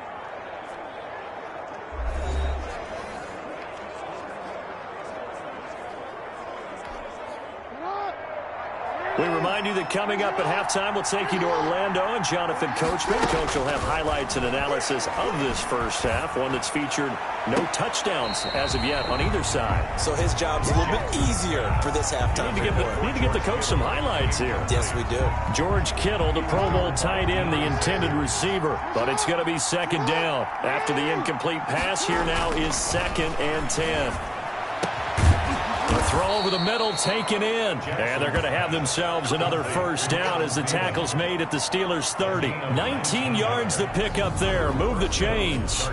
We remind remind you that coming up at halftime, we'll take you to Orlando and Jonathan Coachman. Coach will have highlights and analysis of this first half, one that's featured no touchdowns as of yet on either side. So his job's a little bit easier for this halftime. Need to get the coach some highlights here. Yes, we do. George Kittle, the Pro Bowl tight end, the intended receiver. But it's going to be second down. After the incomplete pass, here now is 2nd and 10. The throw over the middle taken in. And they're going to have themselves another first down as the tackle's made at the Steelers' 30. 19 yards to pick up there. Move the chains.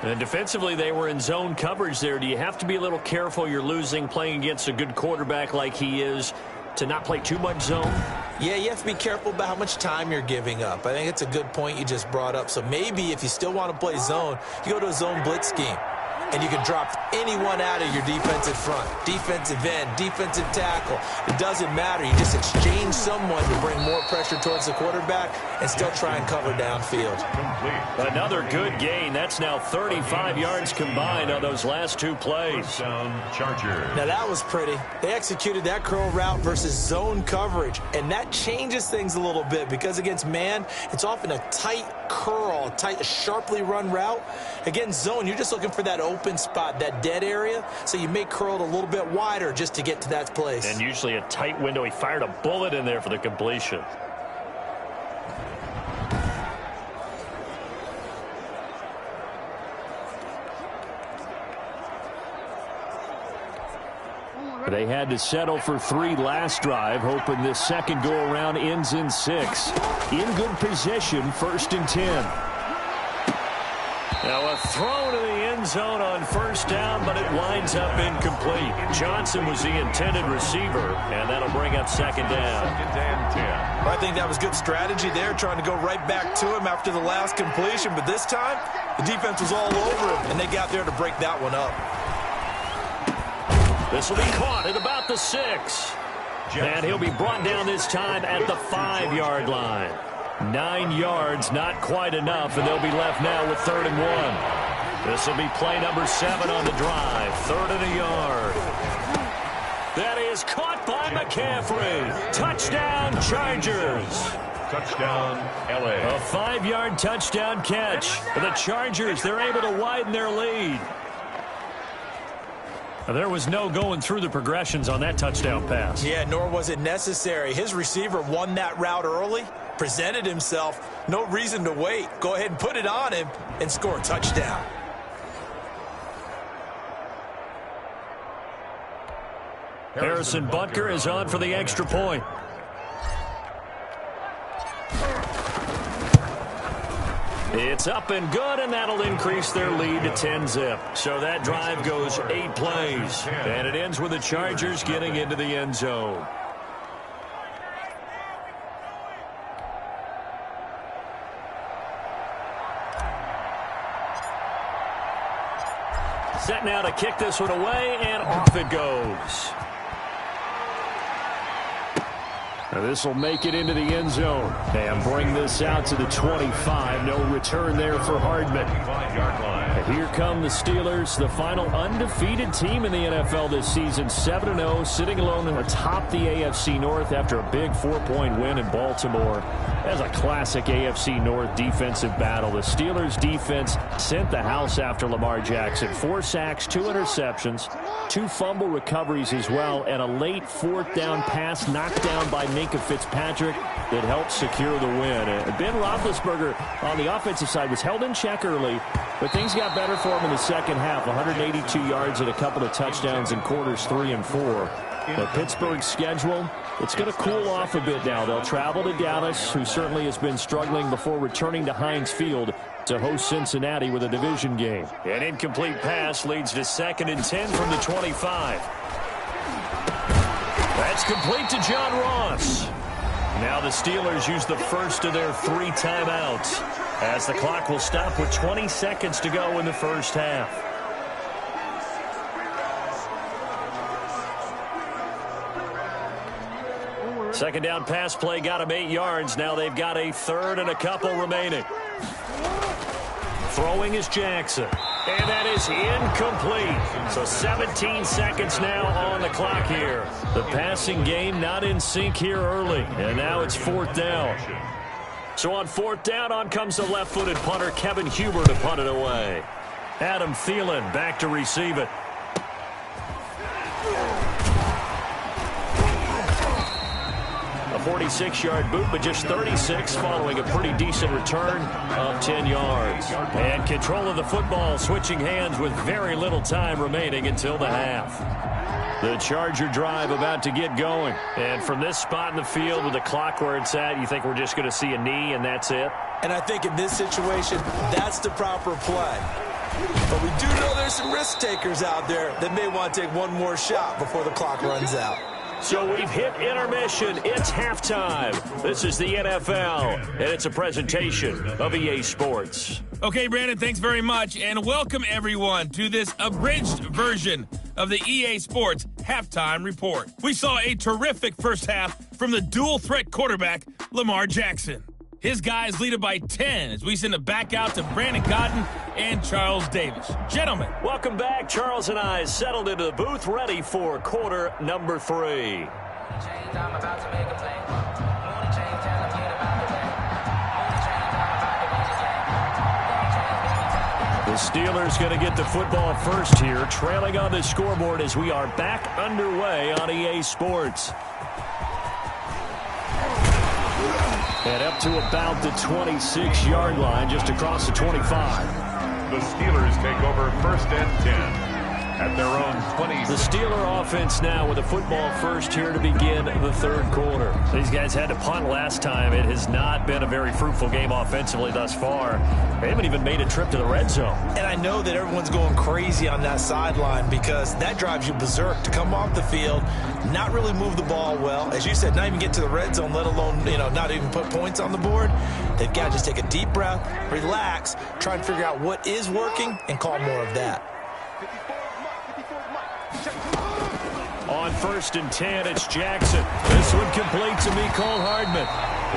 And defensively, they were in zone coverage there. Do you have to be a little careful? You're losing playing against a good quarterback like he is to not play too much zone? Yeah, you have to be careful about how much time you're giving up. I think it's a good point you just brought up. So maybe if you still want to play zone, you go to a zone blitz scheme. And you can drop anyone out of your defensive front, defensive end, defensive tackle. It doesn't matter. You just exchange someone to bring more pressure towards the quarterback and still try and cover downfield. Another good gain. That's now 35 yards combined on those last two plays. Now that was pretty. They executed that curl route versus zone coverage, and that changes things a little bit because against man, it's often a tight curl, tight, sharply run route. Against zone, you're just looking for that open spot, that dead area, so you may curl it a little bit wider just to get to that place. And usually a tight window. He fired a bullet in there for the completion. They had to settle for 3 last drive, hoping this second go-around ends in 6. In good position, 1st and 10. Now a throw to the end zone on first down, but it winds up incomplete. Johnson was the intended receiver, and that'll bring up 2nd down. 2nd and 10. Well, I think that was good strategy there, trying to go right back to him after the last completion. But this time, the defense was all over him, and they got there to break that one up. This will be caught at about the 6. And he'll be brought down this time at the 5-yard line. 9 yards, not quite enough, and they'll be left now with 3rd and 1. This will be play number 7 on the drive. 3rd and a yard. That is caught by McCaffrey. Touchdown, Chargers. Touchdown, LA. A 5-yard touchdown catch. For the Chargers, they're able to widen their lead. There was no going through the progressions on that touchdown pass. Yeah, nor was it necessary. His receiver won that route early, presented himself. No reason to wait. Go ahead and put it on him and score a touchdown. Harrison Butker is on for the extra point. It's up and good, and that'll increase their lead to 10-zip. So that drive goes 8 plays, and it ends with the Chargers getting into the end zone. Set now to kick this one away, and off it goes. Now this will make it into the end zone and bring this out to the 25. No return there for Hardman. 5-yard line. And here come the Steelers, the final undefeated team in the NFL this season, 7-0, sitting alone atop the AFC North after a big 4-point win in Baltimore. That's a classic AFC North defensive battle. The Steelers defense sent the house after Lamar Jackson. 4 sacks, 2 interceptions, 2 fumble recoveries as well, and a late 4th down pass knocked down by Minka Fitzpatrick that helped secure the win. Ben Roethlisberger on the offensive side was held in check early, but things got better for him in the second half. 182 yards and a couple of touchdowns in quarters 3 and 4. But Pittsburgh's schedule, it's going to cool off a bit now. They'll travel to Dallas, who certainly has been struggling, before returning to Heinz Field to host Cincinnati with a division game. An incomplete pass leads to 2nd and 10 from the 25. That's complete to John Ross. Now the Steelers use the first of their 3 timeouts as the clock will stop with 20 seconds to go in the first half. Second down pass play got him 8 yards. Now they've got a 3rd and a couple remaining. Throwing is Jackson. And that is incomplete. So 17 seconds now on the clock here. The passing game not in sync here early. And now it's 4th down. So on 4th down, on comes the left-footed punter, Kevin Huber, to punt it away. Adam Thielen back to receive it. A 46-yard boot, but just 36 following a pretty decent return of 10 yards. And control of the football, switching hands with very little time remaining until the half. The Charger drive about to get going. And from this spot in the field with the clock where it's at, you think we're just going to see a knee and that's it? And I think in this situation, that's the proper play. But we do know there's some risk takers out there that may want to take one more shot before the clock runs out. So we've hit intermission. It's halftime. This is the NFL, and it's a presentation of EA Sports. Okay, Brandon, thanks very much, and welcome everyone to this abridged version of the EA Sports Halftime Report. We saw a terrific first half from the dual-threat quarterback, Lamar Jackson. His guys lead it by 10 as we send it back out to Brandon Cotton and Charles Davis. Gentlemen. Welcome back. Charles and I settled into the booth, ready for quarter number 3. The Steelers going to get the football first here, trailing on the scoreboard as we are back underway on EA Sports. And up to about the 26-yard line, just across the 25. The Steelers take over 1st and 10 at their own 20. The Steeler offense now with a football first here to begin the 3rd quarter. These guys had to punt last time. It has not been a very fruitful game offensively thus far. They haven't even made a trip to the red zone. And I know that everyone's going crazy on that sideline because that drives you berserk to come off the field, not really move the ball well. As you said, not even get to the red zone, let alone, not even put points on the board. They've got to just take a deep breath, relax, try and figure out what is working, and call more of that. On 1st and 10, it's Jackson. This one complete to Mecole Hardman.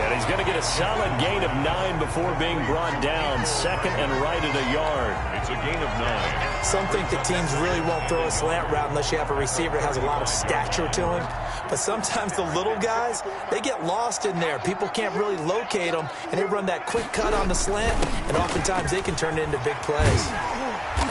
And he's going to get a solid gain of 9 before being brought down. 2nd and right at a yard. It's a gain of 9. Some think that teams really won't throw a slant route unless you have a receiver that has a lot of stature to him. But sometimes the little guys, they get lost in there. People can't really locate them, and they run that quick cut on the slant, and oftentimes they can turn it into big plays.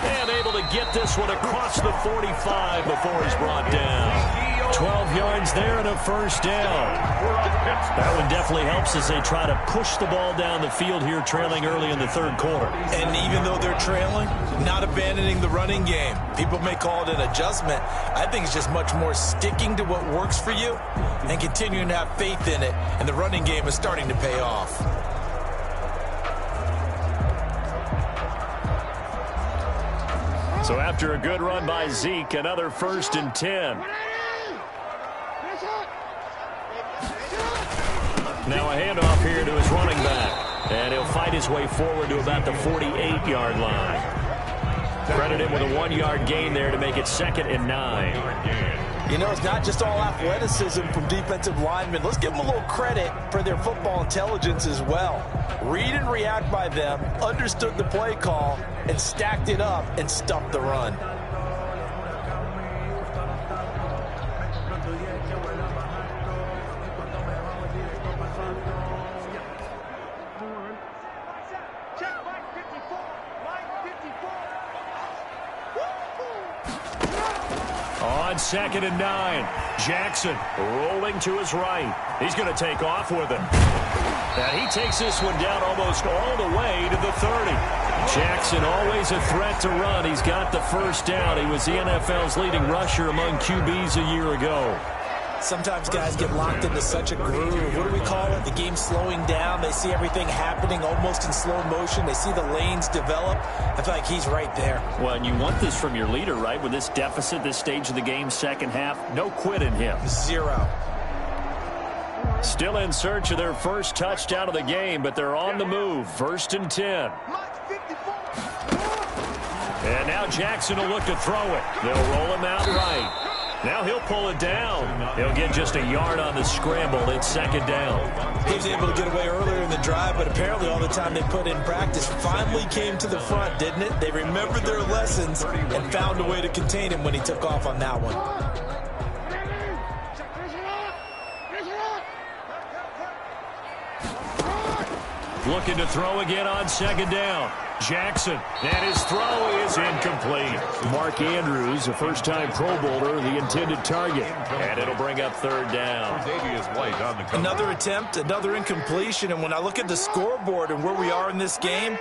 And able to get this one across the 45 before he's brought down. 12 yards there and a 1st down. That one definitely helps as they try to push the ball down the field here, trailing early in the 3rd quarter. And even though they're trailing, not abandoning the running game. People may call it an adjustment. I think it's just much more sticking to what works for you and continuing to have faith in it. And the running game is starting to pay off. So after a good run by Zeke, another 1st and 10. Now a handoff here to his running back. And he'll fight his way forward to about the 48-yard line. Credit him with a 1-yard gain there to make it 2nd and 9. It's not just all athleticism from defensive linemen. Let's give them a little credit for their football intelligence as well. Read and react by them, understood the play call, and stacked it up and stuffed the run. On 2nd and 9, Jackson rolling to his right. He's going to take off with it. And he takes this one down almost all the way to the 30. Jackson always a threat to run. He's got the 1st down. He was the NFL's leading rusher among QBs a year ago. Sometimes guys get locked into such a groove. What do we call it? The game slowing down. They see everything happening almost in slow motion. They see the lanes develop. I feel like he's right there. Well, and you want this from your leader, right? With this deficit, this stage of the game, 2nd half, no quit in him. 0. Still in search of their first touchdown of the game, but they're on the move. 1st and 10. And now Jackson will look to throw it. They'll roll him out right. Now he'll pull it down. He'll get just a yard on the scramble. It's second down. He was able to get away earlier in the drive, but apparently all the time they put in practice finally came to the front, didn't it? They remembered their lessons and found a way to contain him when he took off on that one. Looking to throw again on second down. Jackson, and his throw is incomplete. Mark Andrews, a first-time Pro Bowler, the intended target. And it'll bring up third down. Another attempt, another incompletion, and when I look at the scoreboard and where we are in this game,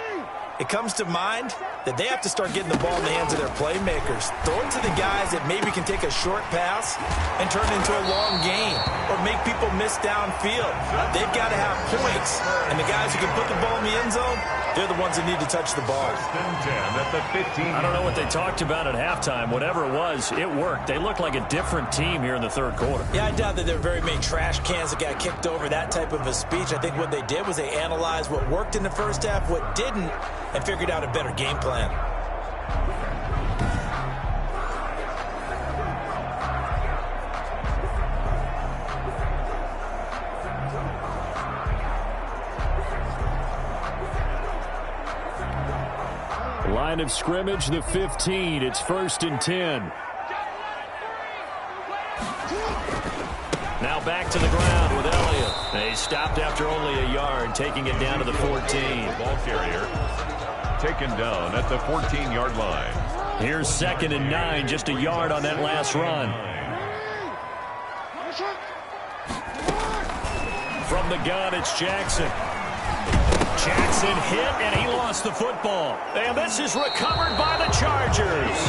it comes to mind that they have to start getting the ball in the hands of their playmakers. Throw it to the guys that maybe can take a short pass and turn it into a long gain or make people miss downfield. They've got to have points, and the guys who can put the ball in the end zone, they're the ones that need to touch the ball. I don't know what they talked about at halftime. Whatever it was, it worked. They looked like a different team here in the third quarter. Yeah, I doubt that there are very many trash cans that got kicked over, that type of a speech. I think what they did was they analyzed what worked in the first half, what didn't, and figured out a better game plan. Line of scrimmage, the 15. It's 1st and 10. Now back to the ground with Elliott. They stopped after only a yard, taking it down to the 14. Ball carrier taken down at the 14-yard line. Here's 2nd and 9, just a yard on that last run. From the gun, it's Jackson. Jackson hit, and he lost the football. And this is recovered by the Chargers.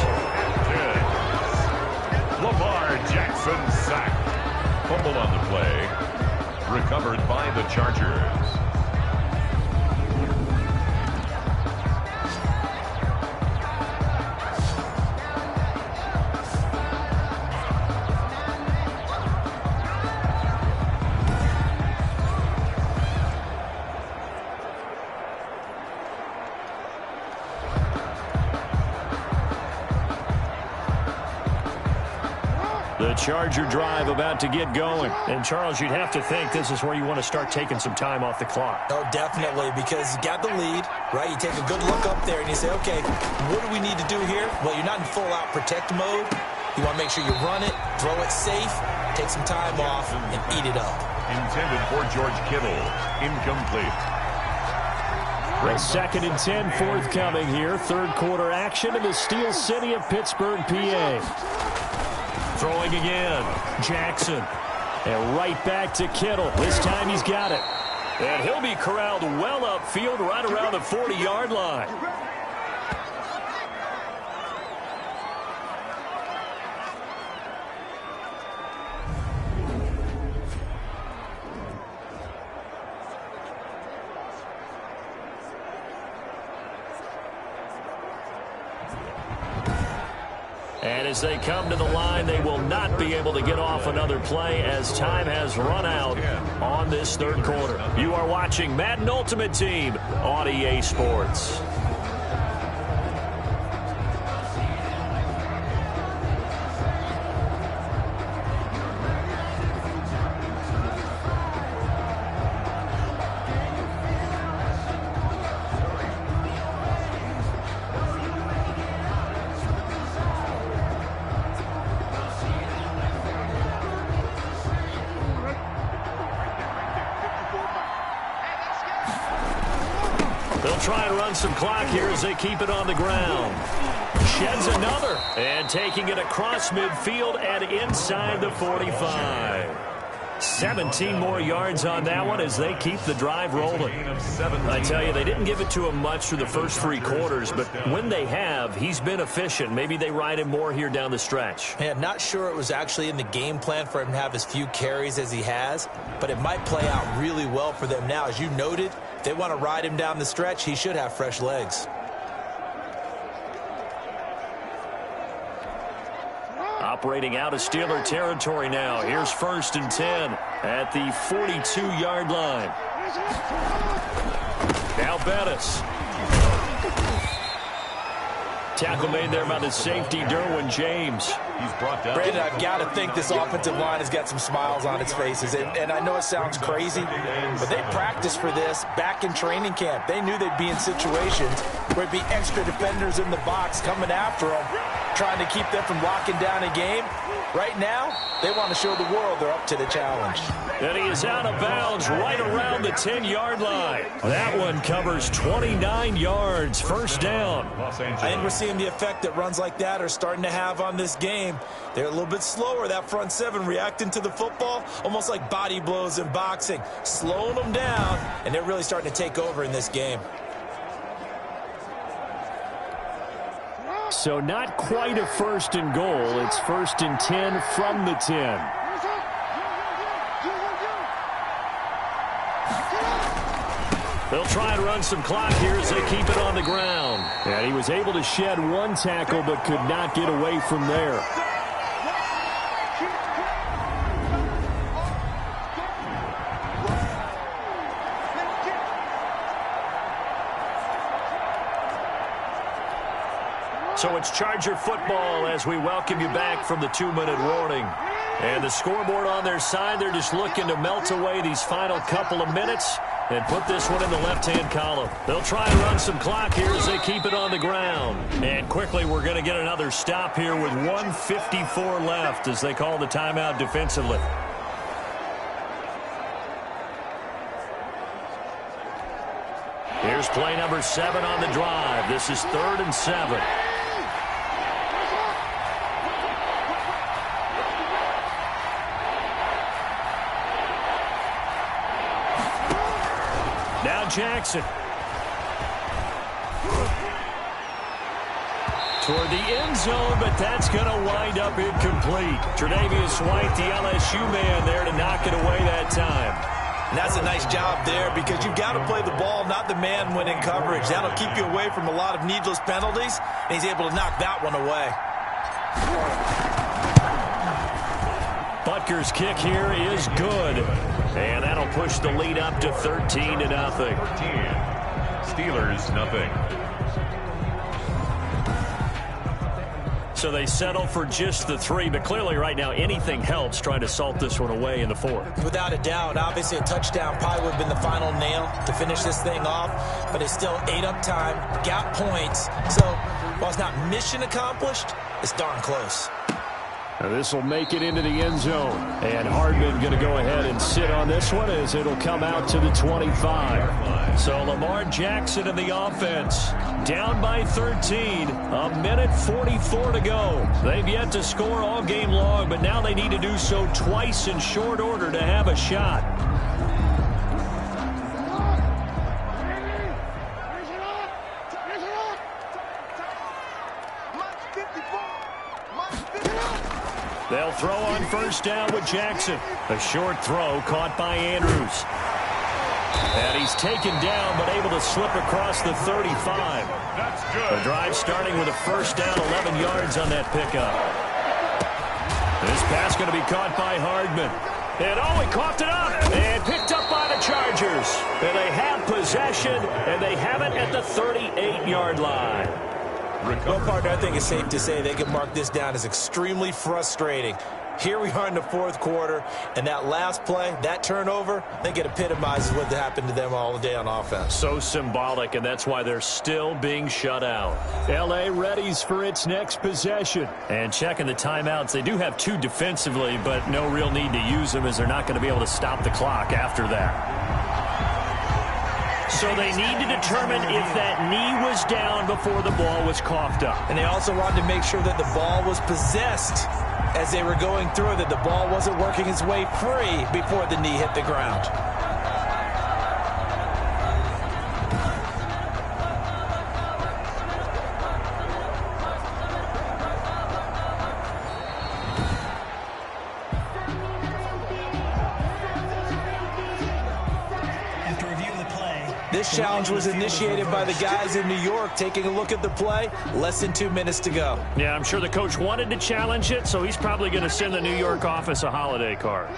Lamar Jackson sacked. Fumble on the play. Recovered by the Chargers. The Charger drive about to get going. And, Charles, you'd have to think this is where you want to start taking some time off the clock. Oh, definitely, because you got the lead, right? You take a good look up there and you say, okay, what do we need to do here? Well, you're not in full-out protect mode. You want to make sure you run it, throw it safe, take some time off, and eat it up. Intended for George Kittle. Incomplete. A 2nd and 10 forthcoming here. Third quarter action in the Steel City of Pittsburgh, PA. Throwing again. Jackson. And right back to Kittle. This time he's got it. And he'll be corralled well upfield right around the 40-yard line. And as they come to the line, they will not be able to get off another play as time has run out on this third quarter. You are watching Madden Ultimate Team on EA Sports. Try and run some clock here as they keep it on the ground. Sheds another. And taking it across midfield and inside the 45. 17 more yards on that one as they keep the drive rolling. I tell you, they didn't give it to him much through the first 3 quarters, but when they have, he's been efficient. Maybe they ride him more here down the stretch. Yeah, not sure it was actually in the game plan for him to have as few carries as he has, but it might play out really well for them now. As you noted, if they want to ride him down the stretch, he should have fresh legs. Operating out of Steeler territory now. Here's 1st and 10 at the 42-yard line. Now Bettis. Tackle made there by the safety, Derwin James. He's brought down. Brandon, I've got to think this offensive line has got some smiles on its faces. And I know it sounds crazy, but they practiced for this back in training camp. They knew they'd be in situations where it'd be extra defenders in the box coming after them, trying to keep them from locking down a game. Right now, they want to show the world they're up to the challenge. And he is out of bounds right around the 10-yard line. That one covers 29 yards. First down. Los Angeles. I think we're seeing the effect that runs like that are starting to have on this game. They're a little bit slower, that front seven, reacting to the football, almost like body blows in boxing, slowing them down, and they're really starting to take over in this game. So not quite a first and goal. It's first and 10 from the 10. They'll try and run some clock here as they keep it on the ground. And he was able to shed one tackle but could not get away from there. So it's Charger football as we welcome you back from the 2-minute warning. And the scoreboard on their side, they're just looking to melt away these final couple of minutes and put this one in the left-hand column. They'll try and run some clock here as they keep it on the ground. And quickly, we're going to get another stop here with 1:54 left as they call the timeout defensively. Here's play number 7 on the drive. This is 3rd and 7. Now Jackson. Toward the end zone, but that's going to wind up incomplete. Tre'Davious White, the LSU man, there to knock it away that time. And that's a nice job there because you've got to play the ball, not the man when in coverage. That'll keep you away from a lot of needless penalties, and he's able to knock that one away. Butker's kick here is good. And that'll push the lead up to 13-0. 14. Steelers, nothing. So they settle for just the 3, but clearly right now anything helps trying to salt this one away in the 4th. Without a doubt, obviously a touchdown probably would have been the final nail to finish this thing off, but it's still ate up time, got points. So while it's not mission accomplished, it's darn close. This will make it into the end zone. And Hardman going to go ahead and sit on this one as it'll come out to the 25. So Lamar Jackson in the offense. Down by 13. 1:44 to go. They've yet to score all game long, but now they need to do so twice in short order to have a shot. They'll throw on first down with Jackson. A short throw caught by Andrews. And he's taken down but able to slip across the 35. That's good. The drive starting with a first down, 11 yards on that pickup. This pass going to be caught by Hardman. And he coughed it up and picked up by the Chargers. And they have possession, and they have it at the 38-yard line. Well, partner, I think it's safe to say they can mark this down as extremely frustrating. Here we are in the 4th quarter, and that last play, that turnover, I think it epitomizes what happened to them all day on offense. So symbolic, and that's why they're still being shut out. L.A. readies for its next possession. And checking the timeouts, they do have 2 defensively, but no real need to use them as they're not going to be able to stop the clock after that. So they need to determine if that knee was down before the ball was coughed up. And they also wanted to make sure that the ball was possessed as they were going through, that the ball wasn't working its way free before the knee hit the ground. This challenge was initiated by the guys in New York. Taking a look at the play, less than 2 minutes to go. Yeah, I'm sure the coach wanted to challenge it, so he's probably going to send the New York office a holiday card.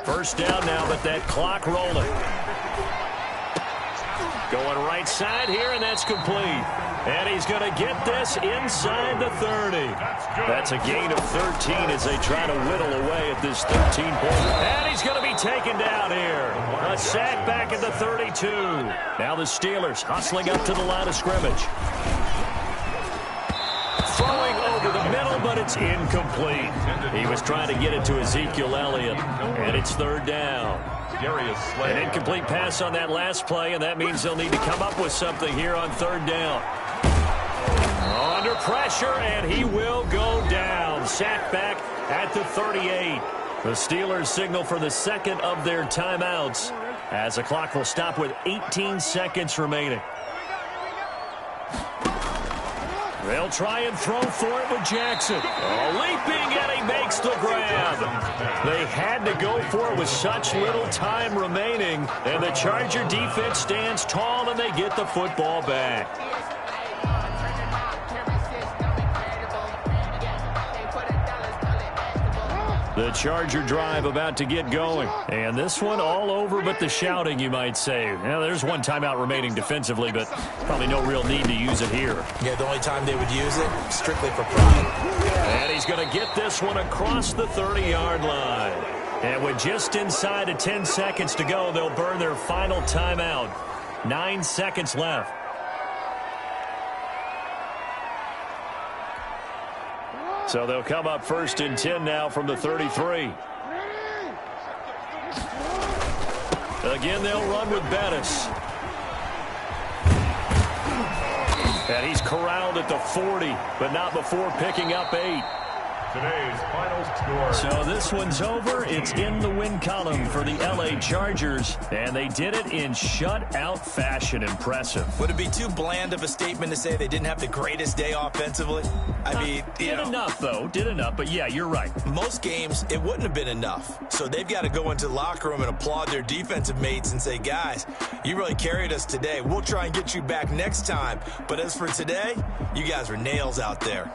First down now, but that clock rolling. Going right side here, and that's complete. And he's going to get this inside the 30. That's a gain of 13 as they try to whittle away at this 13-point. And he's going to be taken down here. A sack back at the 32. Now the Steelers hustling up to the line of scrimmage. Throwing over the middle, but it's incomplete. He was trying to get it to Ezekiel Elliott, and it's third down. An incomplete pass on that last play, and that means they'll need to come up with something here on third down. Under pressure, and he will go down. Sacked back at the 38. The Steelers signal for the second of their timeouts as the clock will stop with 18 seconds remaining. They'll try and throw for it with Jackson. Leaping, and he makes the grab. They had to go for it with such little time remaining, and the Charger defense stands tall, and they get the football back. The Charger drive about to get going. And this one all over but the shouting, you might say. Now, there's one timeout remaining defensively, but probably no real need to use it here. Yeah, the only time they would use it, strictly for pride. And he's going to get this one across the 30-yard line. And with just inside of 10 seconds to go, they'll burn their final timeout. 9 seconds left. So they'll come up 1st and 10 now from the 33. Again, they'll run with Bettis. And he's corralled at the 40, but not before picking up 8. Today's final score. So this one's over. It's in the win column for the L.A. Chargers, and they did it in shutout fashion. Impressive. Would it be too bland of a statement to say they didn't have the greatest day offensively? I mean, did enough, though. Did enough, but yeah, you're right. Most games, it wouldn't have been enough. So they've got to go into the locker room and applaud their defensive mates and say, guys, you really carried us today. We'll try and get you back next time. But as for today, you guys were nails out there.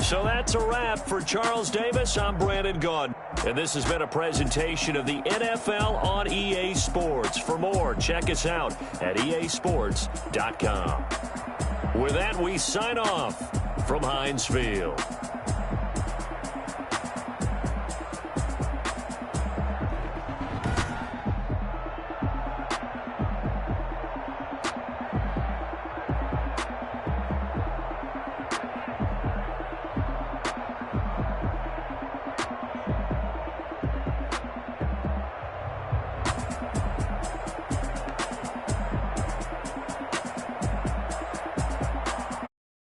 So that's a wrap for Charles Davis. I'm Brandon Gaudin. And this has been a presentation of the NFL on EA Sports. For more, check us out at easports.com. With that, we sign off from Heinz Field.